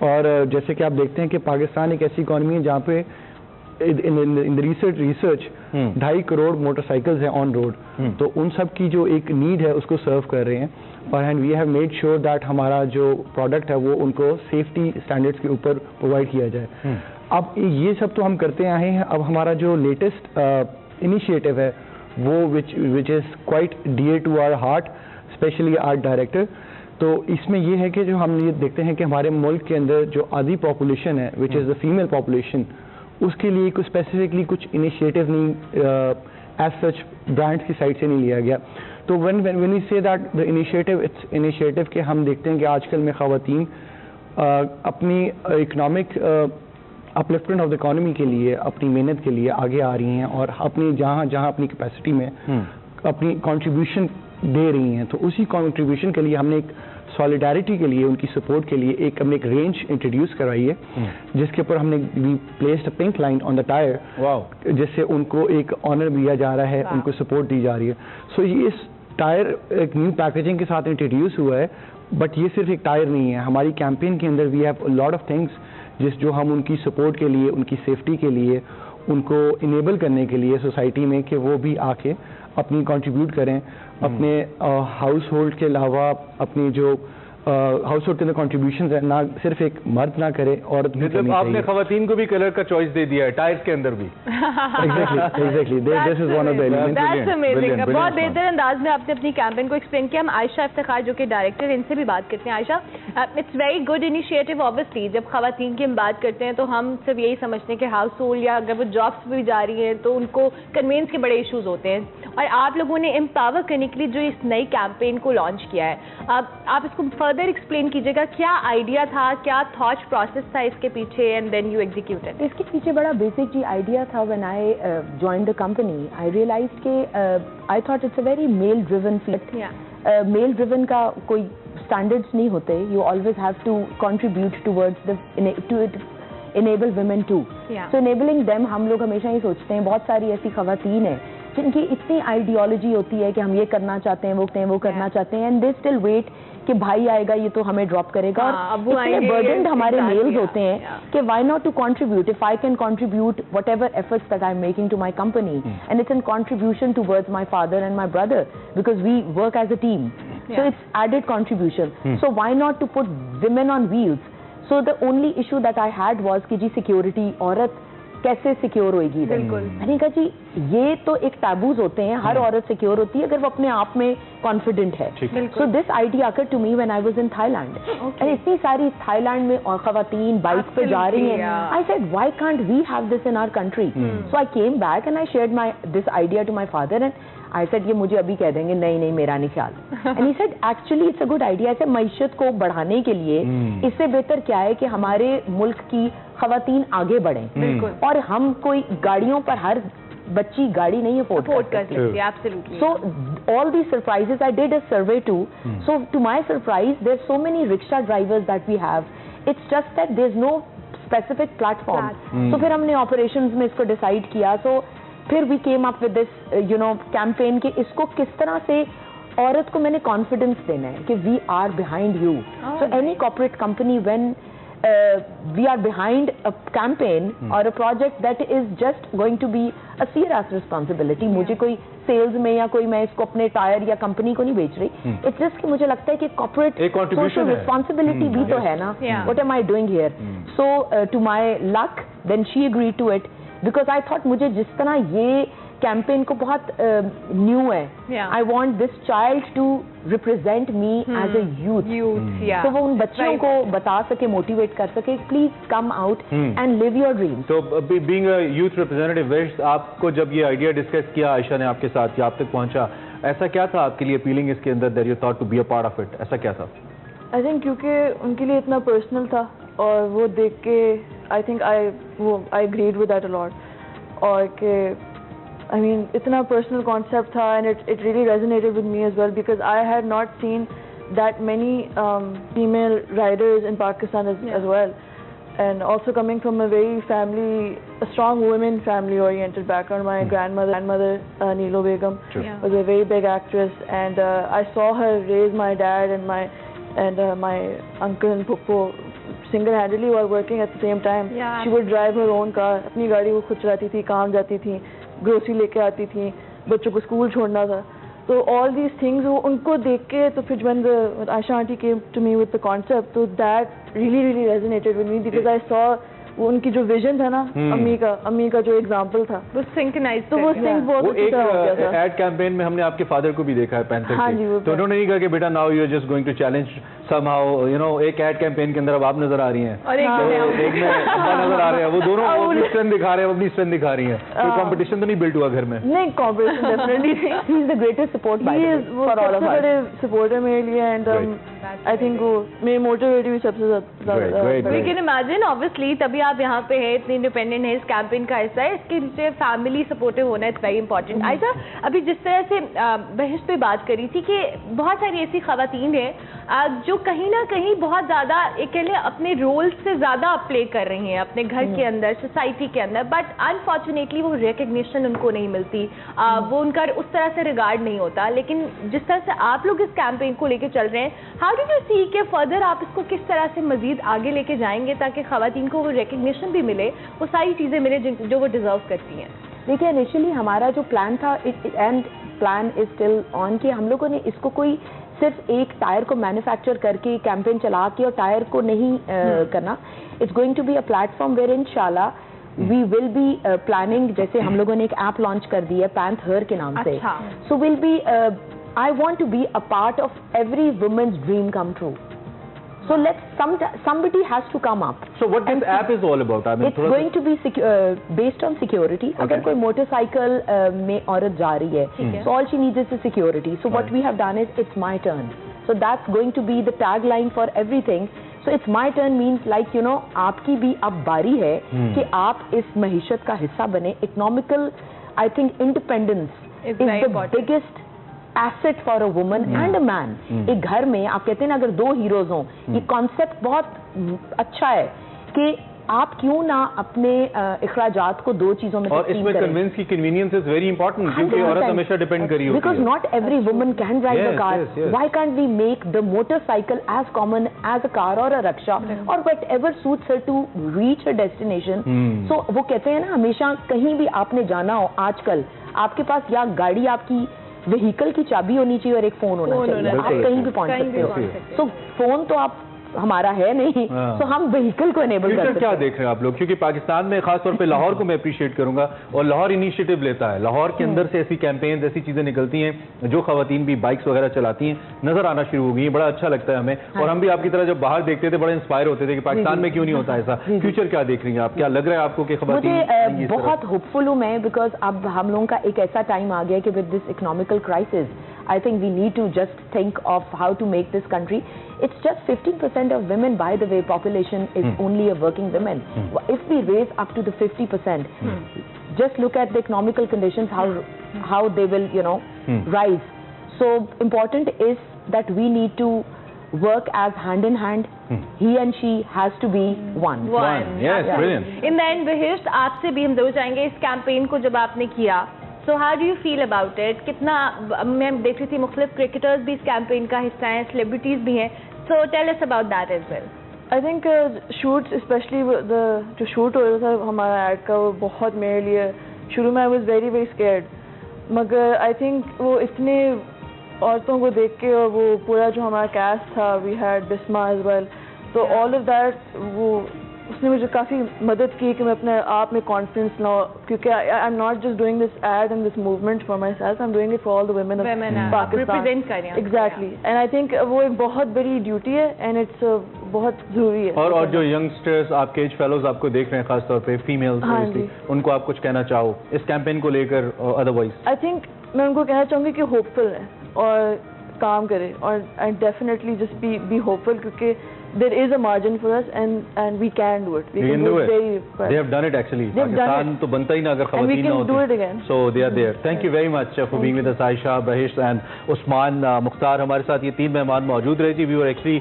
और जैसे कि आप देखते हैं कि पाकिस्तान एक ऐसी इकॉनमी है जहाँ पे in the research 2.5 crore motorcycles हैं ऑन रोड, तो उन सब की जो एक नीड है उसको सर्व कर रहे हैं, और and we have made sure that हमारा जो प्रोडक्ट है वो उनको सेफ्टी स्टैंडर्ड्स के ऊपर प्रोवाइड किया जाए। अब ये सब तो हम करते आए हैं, अब हमारा जो लेटेस्ट इनिशिएटिव है वो which is quite dear to our heart, specially art director. तो इसमें ये है कि जो हम ये देखते हैं कि हमारे मुल्क के अंदर जो आधी पॉपुलेशन है which is the female population, उसके लिए कुछ स्पेसिफिकली कुछ इनिशिएटिव नहीं एज सच ब्रांड्स की साइड से नहीं लिया गया। तो when we say that the initiative, it's initiative के हम देखते हैं कि आजकल में ख़वातीन अपनी economic upliftment of the economy के लिए अपनी मेहनत के लिए आगे आ रही हैं और अपनी जहाँ अपनी कैपेसिटी में अपनी कंट्रीब्यूशन दे रही हैं। तो उसी कंट्रीब्यूशन के लिए हमने एक सॉलिडारिटी के लिए, उनकी सपोर्ट के लिए हमने एक रेंज इंट्रोड्यूस करवाई है, जिसके ऊपर हमने placed a pink line on the tyre, जिससे उनको एक ऑनर दिया जा रहा है, उनको सपोर्ट दी जा रही है। सो ये इस टायर एक न्यू पैकेजिंग के साथ इंट्रोड्यूस हुआ है, बट ये सिर्फ एक टायर नहीं है। हमारी कैंपेन के अंदर we have a lot of things जो हम उनकी सपोर्ट के लिए, उनकी सेफ्टी के लिए, उनको इनेबल करने के लिए सोसाइटी में कि वो भी आके अपनी कंट्रीब्यूट करें, अपने हाउस होल्ड के अलावा अपनी जो हाउस होल्ड के अंदर कॉन्ट्रीब्यूशन है ना, सिर्फ एक मर्द ना करे, औरत भी करनी चाहिए। आपने खवातीन को भी कलर का चॉइस दे दिया है टायर्स के अंदर भी। Exactly this is one of the elements. That's amazing. बहुत बेहतर अंदाज में आपने अपनी कैंपेन को एक्सप्लेन किया। हम आयशा इफ्तिखार जो कि डायरेक्टर, इनसे भी बात करते हैं। Ayesha, it's very good initiative. Obviously जब खवातीन की हम बात करते हैं तो हम सिर्फ यही समझते हैं कि हाउस होल्ड या अगर वो जॉब्स पे भी जा रही हैं तो उनको कन्वेंस के बड़े इश्यूज होते हैं, और आप लोगों ने एम्पावर करने के लिए जो इस नई कैंपेन को लॉन्च किया है, आप इसको फर्दर एक्सप्लेन कीजिएगा. क्या आइडिया था, क्या थॉट प्रोसेस था इसके पीछे, एंड देन यू एग्जीक्यूटेड? इसके पीछे बड़ा बेसिक जी आइडिया था. When I joined the company I realised के I thought it's a very male driven field. Male driven का कोई स्टैंडर्ड्स नहीं होते. You always have to contribute towards the enable women too. So enabling them, हम लोग हमेशा ही सोचते हैं, बहुत सारी ऐसी खवातीन हैं जिनकी इतनी आइडियोलॉजी होती है कि हम ये करना चाहते हैं, वो करना चाहते हैं, एंड दे स्टिल वेट कि भाई आएगा ये तो हमें ड्रॉप करेगा. और इतने बर्डन्ड हमारे मेल्स होते हैं कि why not to contribute? If I can contribute whatever efforts that I'm making to my company, and it's in contribution towards my father and my brother, because we work as a team. So it's added contribution. So why not to put women on wheels? So the only issue that I had was कि जी security, औरत कैसे secure होएगी. मैंने कहा जी ये तो एक taboos होते हैं, हर औरत सिक्योर होती है अगर वो अपने आप में कॉन्फिडेंट है. So this idea occurred to me when I was in Thailand. And इतनी सारी थाईलैंड में और खवातीन बाइक पे जा रही हैं. I said why can't we have this in our country? So I came back and I shared this idea to my father, and I said ये मुझे अभी कह देंगे नहीं मेरा नहीं ख्याल. And he said actually it's a good idea. ऐसे मईशत को बढ़ाने के लिए इससे बेहतर क्या है कि हमारे मुल्क की खवातीन आगे बढ़ें. और हम कोई गाड़ियों पर, हर बच्ची गाड़ी नहीं अफोर्ड कर सकती. Absolutely. So all these surprises, I did a survey too. So to my surprise, there's so many rickshaw drivers that we have. It's just that there's no specific platform. So फिर हमने operations में इसको decide किया. So फिर we came up with this campaign कि इसको किस तरह से औरत को मैंने confidence देना है कि we are behind you. So any corporate company when we are behind a campaign or a project that is just going to be a serious responsibility. मुझे कोई सेल्स में या कोई मैं इसको अपने टायर या कंपनी को नहीं बेच रही. इट्स जस्ट कि मुझे लगता है कि कॉर्पोरेट सोशल रिस्पॉन्सिबिलिटी भी तो है ना. What am I doing here? So to my luck then she agreed to it, because I thought मुझे जिस तरह ये कैंपेन को बहुत न्यू है, I want this child to represent me as a youth. तो वो उन बच्चों को बता सके, मोटिवेट कर सके, please come out and live your dream. तो बीइंग अ यूथ रिप्रेजेंटेटिव, आपको जब ये आइडिया डिस्कस किया आयशा ने आपके साथ या आप तक पहुंचा, ऐसा क्या था आपके लिए अपीलिंग इसके अंदर that you thought to be a part of it? ऐसा क्या था? आई थिंक क्योंकि उनके लिए इतना पर्सनल था और वो देख के I think I agreed with that a lot. और कि I mean, इतना personal concept था, and it really resonated with me as well, because I had not seen that many female riders in Pakistan as well. And also coming from a strong women family oriented background. My grandmother Neelo Begum was a very big actress, and I saw her raise my dad and my uncle and Puppo single-handedly while working at the same time. She would drive her own car, अपनी गाड़ी वो खुद चलाती थी, काम जाती थी, grocery लेके आती थी, बच्चों को स्कूल छोड़ना था. तो ऑल दीज थिंग्स वो उनको देख के, तो फिर when Ayesha aunty came to me with the concept, तो that really resonated with me, because I saw वो उनकी जो विजन था ना, अम्मी का जो एग्जाम्पल था, वो सिंक्रोनाइज, तो वो सिंक बहुत अच्छी तरह हो गया था. एड कैंपेन में हमने आपके फादर को भी देखा है पैंथर के, तो उन्होंने नहीं कहा कि बेटा now you are just going to challenge somehow, you know, एक एड कैंपेन के अंदर अब आप नजर आ रही हैं और एक में अब्बा नजर आ रहे हैं, वो दोनों अपनी स्ट्रेंथ दिखा रहे हैं, अपनी स्ट्रेंथ दिखा रही हैं. कोई कंपटीशन तो नहीं बिल्ड हुआ घर में? नहीं, कंपटीशन डेफिनेटली नहीं. He is the greatest support for all of us. बड़े सपोर्टर मेरे लिए, एंड आई थिंक वो मेरी मोटिवेटिव भी सबसे ज्यादा. वी कैन इमेजिन ऑब्वियसली, तभी आप यहाँ पे है, इतने इंडिपेंडेंट है, इस कैंपेन का हिस्सा है, इसके नीचे फैमिली सपोर्टिव होना इट्स वेरी इंपॉर्टेंट. आयशा, अभी जिस तरह से बहस पे बात करी थी कि बहुत सारी ऐसी खवातीन हैं जो कहीं ना कहीं बहुत ज़्यादा एक कह लें अपने रोल से ज़्यादा प्ले कर रही हैं अपने घर के अंदर, सोसाइटी के अंदर, बट अनफॉर्चुनेटली वो रिकग्निशन उनको नहीं मिलती, वो उनका उस तरह से रिगार्ड नहीं होता. लेकिन जिस तरह से आप लोग इस कैंपेन को लेके चल रहे हैं, हाउ डू यू सी के फर्दर आप इसको किस तरह से मजीद आगे लेके जाएंगे ताकि खवातीन को वो रिकग्निशन भी मिले, वो सारी चीज़ें मिले जो वो डिजर्व करती हैं? देखिए, इनिशियली हमारा जो प्लान था, and plan is still on, कि हम लोगों ने इसको कोई सिर्फ एक टायर को मैन्युफैक्चर करके कैंपेन चला के और टायर को नहीं करना. It's going to be a platform where इंशाल्लाह वी विल बी प्लानिंग, जैसे हम लोगों ने एक ऐप लॉन्च कर दी है पैंथर के नाम से. So will be, I want to be a part of every women's dream come true. So somebody has to come up. So what this app is all about? I mean, it's going to be based on security. अगर कोई motorcycle में औरत जा रही है, so all she needs is the security. So what we have done is it's my turn. So that's going to be the tagline for everything. So it's my turn means like you know आपकी भी अब बारी है कि आप इस महीशत का हिस्सा बने. Economical, I think independence is the biggest asset for a woman and a man. एक घर में आप कहते हैं ना अगर दो हीरोज हों, ये कॉन्सेप्ट बहुत अच्छा है कि आप क्यों ना अपने इखराजात को दो चीजों में और इसमें कन्विंस की कन्वीनियंस इज वेरी इंपॉर्टेंट क्योंकि औरत हमेशा डिपेंड करी होती है. Because not every woman can drive a car. Why can't we make the motorcycle as common as a car or a rickshaw or whatever suits her to reach her destination? So वो कहते हैं ना हमेशा कहीं भी आपने जाना हो आजकल आपके पास या गाड़ी आपकी व्हीकल की चाबी होनी चाहिए और एक फोन होना चाहिए. आप कहीं भी पहुंच सकते हो. So फोन तो आप हमारा है नहीं, तो हम व्हीकल को एनेबल कर सकते हैं. क्या देख रहे हैं आप लोग? क्योंकि पाकिस्तान में खासतौर पे लाहौर को मैं अप्रिशिएट करूंगा और लाहौर इनिशिएटिव लेता है. लाहौर के अंदर से ऐसी कैंपेन्स ऐसी चीजें निकलती हैं जो खवातीन भी बाइक्स वगैरह चलाती हैं नजर आना शुरू हो गई हैं. बड़ा अच्छा लगता है हमें. और हम भी आपकी तरह जब बाहर देखते थे बड़े इंस्पायर होते थे कि पाकिस्तान में क्यों नहीं होता ऐसा. फ्यूचर क्या देख रही हैं आप? क्या लग रहा है आपको कि खवातीन? बहुत होपफुल हूँ मैं बिकॉज अब हम लोगों का एक ऐसा टाइम आ गया कि with this economical crisis I think we need to just think of how to make this country. It's just 15% of women, by the way, population is only a working women. If we raise up to the 50%, just look at the economical conditions, how they will, you know, rise. So important is that we need to work as hand in hand. He and she has to be one. Yes, brilliant. In the end, Bahishth, आपसे भी हम दो जाएंगे इस campaign को जब आपने किया. So how do you feel about it? कितना मैं देख रही थी मुख्तलिफ क्रिकेटर्स भी इस कैंपेन का हिस्सा हैं, सेलिब्रिटीज भी हैं. So tell us about that as well. I think shoots, especially जो शूट हो रहा था हमारा एड का वो बहुत मेरे लिए शुरू में I was very scared. मगर I think वो इतने औरतों को देख के और वो पूरा जो हमारा कैस्ट था, we had Bisma as well. तो all of that वो उसने मुझे काफ़ी मदद की कि मैं अपने आप में कॉन्फिडेंस लाऊं क्योंकि I am not just doing this ad and this movement for myself, I am doing it for all the women of Pakistan. Exactly. And I think वो एक बहुत बड़ी ड्यूटी है एंड इट्स बहुत ज़रूरी है. और जो यंगस्टर्स आपके एज फेलोज आपको देख रहे हैं खासतौर पे फीमेल्स, उनको आप कुछ कहना चाहो इस कैंपेन को लेकर? अदरवाइज आई थिंक मैं उनको कहना चाहूँगी कि होपफुल है और काम करें और डेफिनेटली जस्ट बी होपफुल क्योंकि there is a margin for us and we can do it. We can do it very well. They have done it actually. Pakistan तो बनता ही ना अगर खवातीन ना होती. And we can do it again. So they are there. Thank you very much for being with us, Aisha, Bahishth and Usman. Mukhtar हमारे साथ ये तीन मेहमान मौजूद रहे जी. We were actually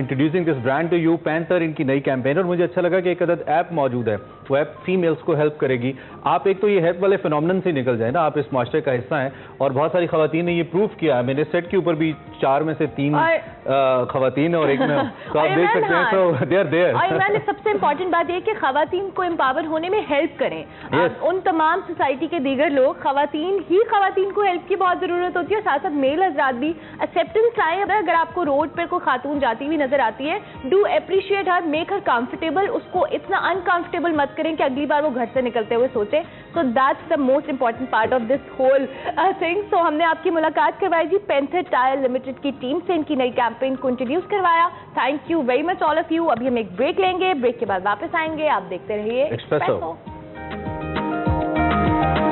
introducing this brand to you. Panther इनकी नई campaign और मुझे अच्छा लगा कि एक अदद ऐप मौजूद है. वो ऐप फीमेल्स को हेल्प करेगी. आप एक तो ये हेल्प वाले फिनोमिनन से निकल जाए ना, आप इस माशरे का हिस्सा हैं और बहुत सारी खवातीन ने ये प्रूव किया है. मैंने सेट के ऊपर भी 4 में से 3 खवातीन और एक में तो आप देख सकते हैं. So they are there. और मैंने सबसे इम्पोर्टेंट बात ये कि खवातीन को एम्पावर होने में हेल्प करें. उन तमाम सोसाइटी के दीगर लोग खवातीन को हेल्प की बहुत जरूरत होती है. साथ साथ मेल हजरात भी एक्सेप्टेंस लाएं. अगर आपको रोड पर कोई खातून जाती हुई नजर आती है, do appreciate her, make her comfortable. उसको इतना अनकंफर्टेबल मत करें कि अगली बार वो घर से निकलते हुए सोचे. So that's the most important part of this whole thing. So हमने आपकी मुलाकात करवाई जी पैंथर टायर लिमिटेड की टीम से, इनकी नई कैंपेन को इंट्रोड्यूस करवाया. Thank you very much all of you. अभी हम एक ब्रेक लेंगे, ब्रेक के बाद वापस आएंगे. आप देखते रहिए Expresso.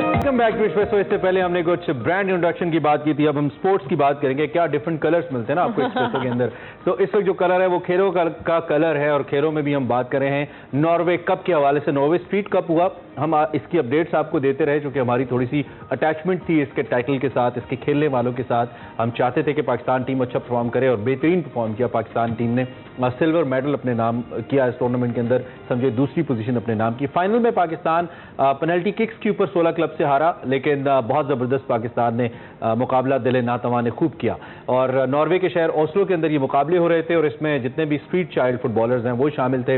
Welcome back to Expresso. इससे पहले हमने कुछ ब्रांड इंट्रोडक्शन की बात की थी, अब हम स्पोर्ट्स की बात करेंगे. क्या डिफरेंट कलर्स मिलते हैं ना आपको एक्सप्रेसो के अंदर. तो इस वक्त जो कलर है वो खेरों का कलर है और खेरों में भी हम बात कर रहे हैं नॉर्वे कप के हवाले से. नॉर्वे स्ट्रीट कप हुआ, हम इसकी अपडेट्स आपको देते रहे क्योंकि हमारी थोड़ी सी अटैचमेंट थी इसके टाइटल के साथ, इसके खेलने वालों के साथ. हम चाहते थे कि पाकिस्तान टीम अच्छा परफॉर्म करे और बेहतरीन परफॉर्म किया पाकिस्तान टीम ने. सिल्वर मेडल अपने नाम किया इस टूर्नामेंट के अंदर, समझे दूसरी पोजीशन अपने नाम की. फाइनल में पाकिस्तान पेनल्टी किक्स के ऊपर 16 क्लब से हारा, लेकिन बहुत ज़बरदस्त पाकिस्तान ने मुकाबला दिल नातवा ने खूब किया. और नॉर्वे के शहर ओस्लो के अंदर ये मुकाबले हो रहे थे और इसमें जितने भी स्ट्रीट चाइल्ड फुटबॉलर्स हैं वो शामिल थे.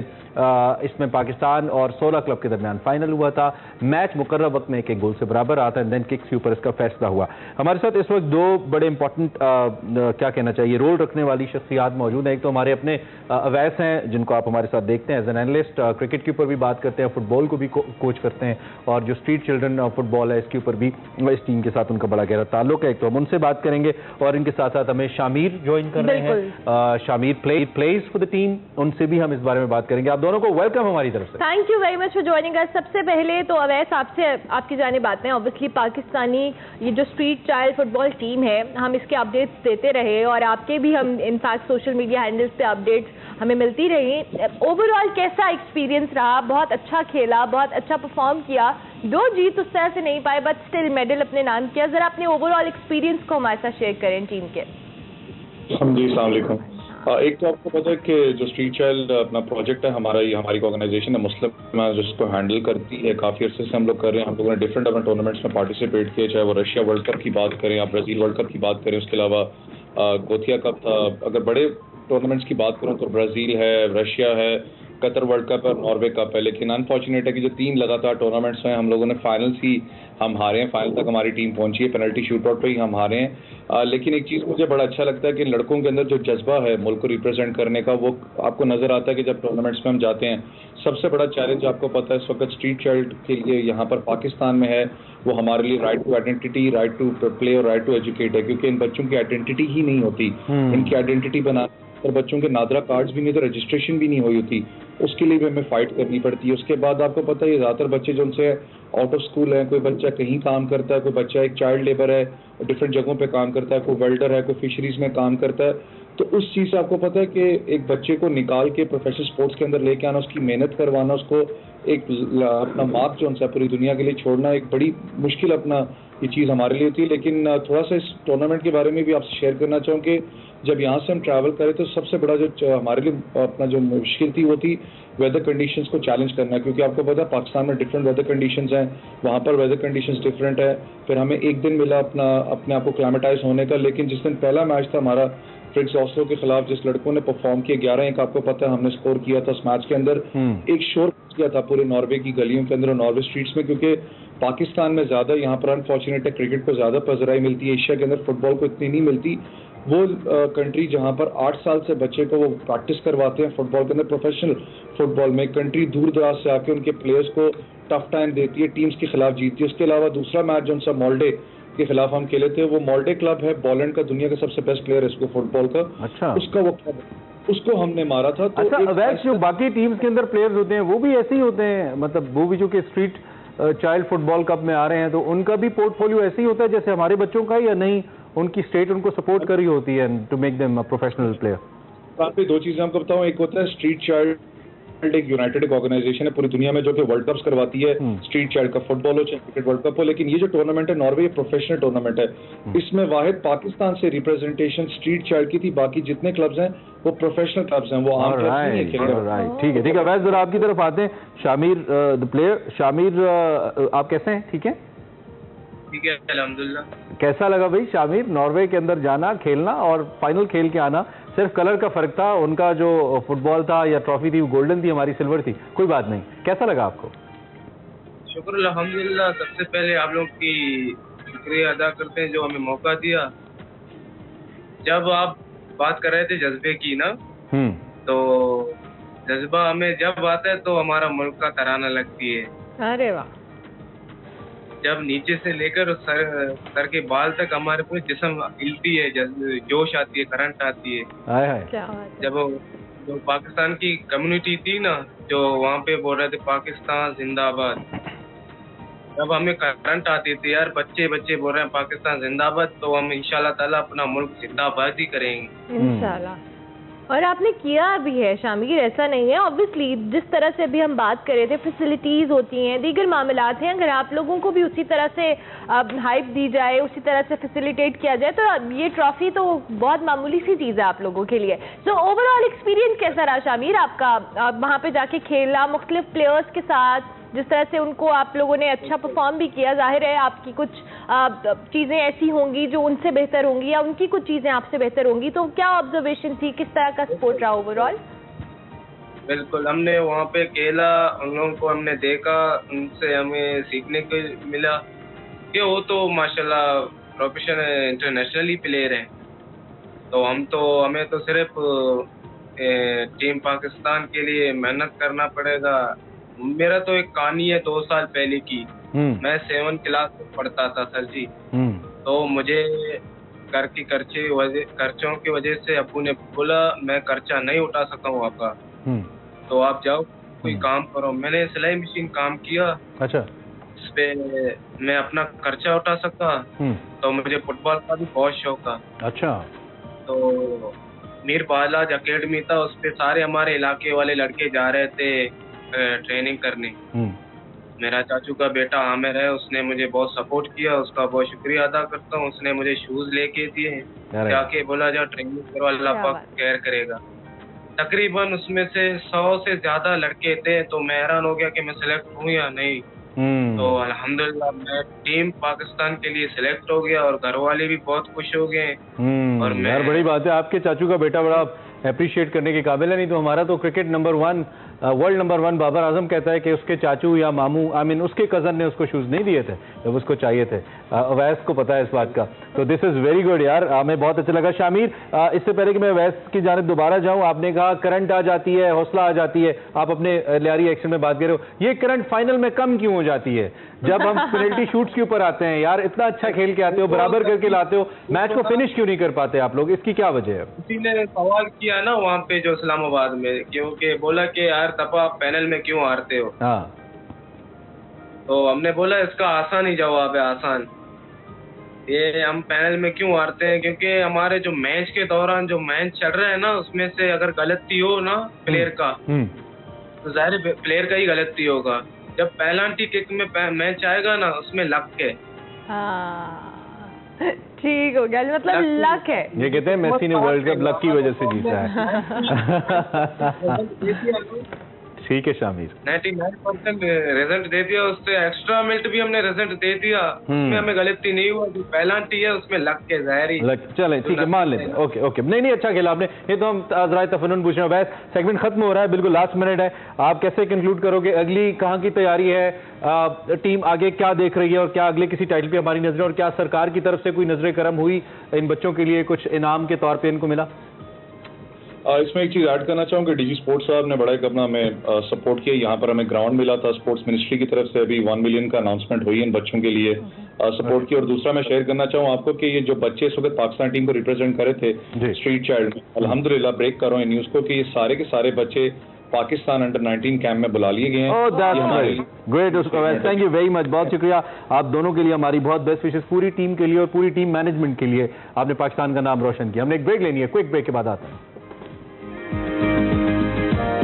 इसमें पाकिस्तान और 16 क्लब के दरमियान फाइनल हुआ हुआ था, मैच मुकर्रर वक्त में 1-1 गोल से बराबर रहा था, एंड देन किक्स के ऊपर इसका फैसला हुआ। हमारे साथ इस वक्त दो बड़े इंपॉर्टेंट क्या कहना चाहिए रोल रखने वाली शख्सियात मौजूद हैं। एक तो हमारे अपने अवैस हैं जिनको आप हमारे साथ देखते हैं एज एन एनालिस्ट, क्रिकेट के ऊपर भी बात करते हैं, फुटबॉल को भी कोच करते हैं, और जो स्ट्रीट चिल्ड्रन फुटबॉल है इसके ऊपर भी इस टीम के साथ उनका बड़ा गहरा ताल्लुक है। एक तो हम उनसे बात करेंगे और इनके साथ साथ हमें शामिर ज्वाइन कर रहे हैं, Shamir pledge for the team, उनसे भी हम इस बारे में बात करेंगे। आप दोनों को वेलकम हमारी तरफ से। Thank you very much for joining us. सबसे पहले तो अवैस आपसे आपकी जानिब बातें, ऑब्वियसली पाकिस्तानी ये जो स्ट्रीट चाइल्ड फुटबॉल टीम है हम इसके अपडेट्स देते रहे और आपके भी हम इनफैक्ट सोशल मीडिया हैंडल्स पे अपडेट्स हमें मिलती रही। ओवरऑल कैसा एक्सपीरियंस रहा? बहुत अच्छा खेला, बहुत अच्छा परफॉर्म किया, 2 जीत उस तरह से नहीं पाए बट स्टिल मेडल अपने नाम किया। जरा अपने ओवरऑल एक्सपीरियंस को हमारे साथ शेयर करें टीम के। जी अस्सलाम वालेकुम। एक तो आपको पता है कि जो स्ट्रीट चाइल्ड अपना प्रोजेक्ट है हमारा, ये हमारी ऑर्गेनाइजेशन है मुस्लिम जिसको हैंडल करती है, काफ़ी अरसे से हम लोग कर रहे हैं। हम लोगों ने डिफरेंट अपने टूर्नामेंट्स में पार्टिसिपेट किए, चाहे वो रशिया वर्ल्ड कप की बात करें या ब्राज़ील वर्ल्ड कप की बात करें, उसके अलावा गोथिया कप था। अगर बड़े टूर्नामेंट्स की बात करूँ तो ब्राज़ील है, रशिया है, कतर वर्ल्ड कप है, नॉर्वे कप है। लेकिन अनफॉर्चुनेट है कि जो 3 लगातार टूर्नामेंट्स हैं हम लोगों ने फाइनल्स ही हम हारे हैं, फाइनल तक हमारी टीम पहुंची है, पेनल्टी शूटआउट पे ही हम हारे हैं। लेकिन एक चीज़ मुझे बड़ा अच्छा लगता है कि लड़कों के अंदर जो जज्बा है मुल्क को रिप्रेजेंट करने का, वो आपको नज़र आता है कि जब टूर्नामेंट्स में हम जाते हैं। सबसे बड़ा चैलेंज आपको पता है इस वक्त स्ट्रीट चाइल्ड के लिए यहाँ पर पाकिस्तान में है, वो हमारे लिए right to identity, right to play और राइट टू एजुकेट है, क्योंकि इन बच्चों की आइडेंटिटी ही नहीं होती। इनकी आइडेंटिटी बना और बच्चों के नादरा कार्ड्स भी नहीं, तो रजिस्ट्रेशन भी नहीं हुई होती, उसके लिए भी हमें फाइट करनी पड़ती है। उसके बाद आपको पता है ये ज़्यादातर बच्चे जो उनसे आउट ऑफ स्कूल हैं, कोई बच्चा कहीं काम करता है, कोई बच्चा एक चाइल्ड लेबर है, डिफरेंट जगहों पे काम करता है, कोई वेल्डर है, कोई फिशरीज में काम करता है। तो उस चीज़ से आपको पता है कि एक बच्चे को निकाल के प्रोफेशनल स्पोर्ट्स के अंदर लेके आना, उसकी मेहनत करवाना, उसको एक अपना मार्क जो उनसे पूरी दुनिया के लिए छोड़ना, एक बड़ी मुश्किल अपना ये चीज़ हमारे लिए होती है। लेकिन थोड़ा सा इस टूर्नामेंट के बारे में भी आपसे शेयर करना चाहूँ कि जब यहाँ से हम ट्रैवल करें तो सबसे बड़ा जो हमारे लिए अपना जो मुश्किल थी वो थी वेदर कंडीशंस को चैलेंज करना, क्योंकि आपको पता है पाकिस्तान में डिफरेंट वेदर कंडीशंस हैं, वहाँ पर वेदर कंडीशंस डिफरेंट है। फिर हमें एक दिन मिला अपने आप को क्लाइमेटाइज होने का, लेकिन जिस दिन पहला मैच था हमारा फ्रिक्स ऑस्लो के खिलाफ, जिस लड़कों ने परफॉर्म किया 11-1 आपको पता है हमने स्कोर किया था। उस मैच के अंदर एक शोर किया था पूरे नॉर्वे की गलियों के अंदर और नॉर्वे स्ट्रीट्स में, क्योंकि पाकिस्तान में ज़्यादा यहाँ पर अनफॉर्चुनेट है क्रिकेट को ज़्यादा पजराई मिलती है, एशिया के अंदर फुटबॉल को इतनी नहीं मिलती। वो कंट्री जहाँ पर 8 साल से बच्चे को वो प्रैक्टिस करवाते हैं फुटबॉल के अंदर, प्रोफेशनल फुटबॉल में, कंट्री दूर दराज से आके उनके प्लेयर्स को टफ टाइम देती है, टीम्स के खिलाफ जीतती है। उसके अलावा दूसरा मैच जो उनसा मोल्डे के खिलाफ हम खेले थे, वो मोल्डे क्लब है पोलैंड का, दुनिया का सबसे बेस्ट प्लेयर है इसको फुटबॉल का। अच्छा। उसका वो क्लब, उसको हमने मारा था। तो अच्छा अवैस, जो बाकी टीम्स के अंदर प्लेयर्स होते हैं वो भी ऐसे ही होते हैं, मतलब वो भी जो कि स्ट्रीट चाइल्ड फुटबॉल कप में आ रहे हैं तो उनका भी पोर्टफोलियो ऐसे ही होता है जैसे हमारे बच्चों का, या नहीं उनकी स्टेट उनको सपोर्ट कर रही होती है to make them professional player? 2 चीजें आपको बताऊं, एक होता है स्ट्रीट चाइल्ड, एक यूनाइटेड एक ऑर्गेनाइजेशन है पूरी दुनिया में जो कि वर्ल्ड कप्स करवाती है स्ट्रीट चाइल्ड का, फुटबॉल हो चाहे क्रिकेट वर्ल्ड कप हो। लेकिन ये जो टूर्नामेंट है नॉर्वे, ये प्रोफेशनल टूर्नामेंट है, इसमें वाहिद पाकिस्तान से रिप्रेजेंटेशन स्ट्रीट चाइल्ड की थी, बाकी जितने क्लब्स हैं वो प्रोफेशनल क्लब्स हैं, वो आम क्लब्स नहीं है खेल। ठीक है अवैस, जरा आपकी तरफ आते हैं। शामिर द प्लेयर, शामिर आप कैसे हैं? ठीक है, ठीक है अल्हम्दुलिल्लाह। कैसा लगा भाई शामिर, नॉर्वे के अंदर जाना, खेलना और फाइनल खेल के आना? सिर्फ कलर का फर्क था, उनका जो फुटबॉल था या ट्रॉफी थी वो गोल्डन थी, हमारी सिल्वर थी, कोई बात नहीं। कैसा लगा आपको? शुक्र अल्हम्दुलिल्लाह, सबसे पहले आप लोग की शुक्रिया अदा करते हैं जो हमें मौका दिया। जब आप बात कर रहे थे जज्बे की ना, तो जज्बा हमें जब आता है तो हमारा मुल्क का तराना लगती है। अरे वाह। जब नीचे से लेकर सर के बाल तक हमारे पूरे जिस्म हिलती है, जोश आती है, करंट आती है। क्या बात है। जब जो पाकिस्तान की कम्युनिटी थी ना, जो वहाँ पे बोल रहे थे पाकिस्तान जिंदाबाद, जब हमें करंट आती थी यार, बच्चे बोल रहे हैं पाकिस्तान जिंदाबाद, तो हम इंशाल्लाह ताला अपना मुल्क जिंदाबाद ही करेंगे इंशाल्लाह। और आपने किया भी है शामिर, ऐसा नहीं है। ऑब्वियसली जिस तरह से अभी हम बात कर रहे थे, फैसिलिटीज़ होती हैं, दीगर मामलात हैं, अगर आप लोगों को भी उसी तरह से हाइप दी जाए, उसी तरह से फैसिलिटेट किया जाए, तो ये ट्रॉफी तो बहुत मामूली सी चीज़ है आप लोगों के लिए। सो ओवरऑल एक्सपीरियंस कैसा रहा शामिर आपका? वहाँ पे जाके खेला मुख्तलिफ प्लेयर्स के साथ, जिस तरह से उनको आप लोगों ने अच्छा परफॉर्म भी किया, जाहिर है आपकी कुछ चीज़ें ऐसी होंगी जो उनसे बेहतर होंगी या उनकी कुछ चीज़ें आपसे बेहतर होंगी, तो क्या ऑब्जर्वेशन थी, किस तरह का सपोर्ट रहा ओवरऑल? बिल्कुल, हमने वहाँ पे खेला, उन लोगों को हमने देखा, उनसे हमें सीखने को मिला कि वो तो माशाल्लाह प्रोफेशनल इंटरनेशनली प्लेयर हैं। तो हमें तो सिर्फ टीम पाकिस्तान के लिए मेहनत करना पड़ेगा। मेरा तो एक कहानी है 2 साल पहले की। मैं 7 क्लास में पढ़ता था सर जी। तो मुझे घर की खर्चों की वजह से अब्बू ने बोला मैं खर्चा नहीं उठा सकता हूँ आपका, तो आप जाओ कोई काम करो। मैंने सिलाई मशीन काम किया। अच्छा। इस पे मैं अपना खर्चा उठा सका। तो मुझे फुटबॉल का भी बहुत शौक था। अच्छा। तो मीर बालाज अकेडमी था, उस पे सारे हमारे इलाके वाले लड़के जा रहे थे ट्रेनिंग करने। मेरा चाचू का बेटा आमिर है, उसने मुझे बहुत सपोर्ट किया, उसका बहुत शुक्रिया अदा करता हूँ। उसने मुझे शूज लेके दिए, जाके बोला जाओ ट्रेनिंग करो, अल्लाह पाक केयर करेगा। तकरीबन उसमें से 100 से ज्यादा लड़के थे, तो मैं हैरान हो गया कि मैं सिलेक्ट हूँ या नहीं। तो अल्हम्दुलिल्लाह मैं टीम पाकिस्तान के लिए सिलेक्ट हो गया और घर वाले भी बहुत खुश हो गए। और मैं यार बड़ी बात है, आपके चाचू का बेटा बड़ा अप्रिशिएट करने के काबिल है। नहीं तो हमारा तो cricket number 1 world number 1 Babar Azam कहता है कि उसके चाचू या मामू उसके कज़न ने उसको शूज़ नहीं दिए थे जब उसको चाहिए थे। अवैस को पता है इस बात का। तो दिस इज़ वेरी गुड यार, हमें बहुत अच्छा लगा। शामिर, इससे पहले कि मैं अवैस की जानिब दोबारा जाऊँ, आपने कहा करंट आ जाती है, हौसला आ जाती है, आप अपने लियारी एक्शन में बात कर रहे हो। ये करंट फाइनल में कम क्यों हो जाती है जब हम पेनल्टी शूट्स के ऊपर आते हैं? यार इतना अच्छा खेल के आते हो, बराबर करके लाते हो, मैच को फिनिश क्यों नहीं कर पाते आप लोग? इसकी क्या वजह है? किसी ने सवाल किया ना वहाँ पे जो इस्लामाबाद में, क्योंकि बोला कि यार दफा आप पैनल में क्यों हारते हो। हाँ। तो हमने बोला इसका आसान ही जवाब है, आसान। ये हम पैनल में क्यों हारते हैं क्योंकि हमारे जो मैच के दौरान जो मैच चल रहा है ना, उसमें से अगर गलती हो ना प्लेयर का, तो जाहिर प्लेयर का ही गलती होगा। जब पेनल्टी किक में मैच आएगा ना, उसमें लक है। ठीक हो गया, मतलब लक है। ये कहते हैं मेसी ने वर्ल्ड कप लक की वजह से जीता है। ठीक है शामिर, 99% रिजल्ट दे दिया, उससे एक्स्ट्रा मिनट भी हमने रिजल्ट दे दिया, उसमें हमें गलती नहीं हुआ। जो पेनल्टी है उसमें लक के ज़ाहिर लक। चलें ठीक है, मान लेते हैं। ओके ओके, नहीं अच्छा खेला आपने। ये तो हम ज़रा तफन्नुन पूछ रहे हैं। वैसे सेगमेंट खत्म हो रहा है, बिल्कुल लास्ट मिनट है। आप कैसे कंक्लूड करोगे? अगली कहाँ की तैयारी है? टीम आगे क्या देख रही है और क्या अगले किसी टाइटल पे हमारी नजरें, और क्या सरकार की तरफ से कोई नजर करम हुई इन बच्चों के लिए, कुछ इनाम के तौर पर इनको मिला? इसमें एक चीज़ ऐड करना चाहूँगा, डीजी स्पोर्ट्स साहब ने बड़ा एक अपना हमें सपोर्ट किया। यहाँ पर हमें ग्राउंड मिला था, स्पोर्ट्स मिनिस्ट्री की तरफ से अभी 1 मिलियन का अनाउंसमेंट हुई इन बच्चों के लिए सपोर्ट की। और दूसरा मैं शेयर करना चाहूँ आपको कि ये जो बच्चे इस वक्त पाकिस्तान टीम को रिप्रेजेंट करे थे स्ट्रीट चाइल्ड में, अल्हम्दुलिल्लाह ब्रेक कर रहा हूँ न्यूज़ को कि ये सारे के सारे बच्चे पाकिस्तान अंडर 19 कैंप में बुला लिए गए हैं। Great, thank you very much, बहुत शुक्रिया आप दोनों के लिए। हमारी बहुत बेस्ट विशेष पूरी टीम के लिए और पूरी टीम मैनेजमेंट के लिए। आपने पाकिस्तान का नाम रोशन किया। हमने एक ब्रेक लेनी है, क्विक ब्रेक के बाद आते हैं।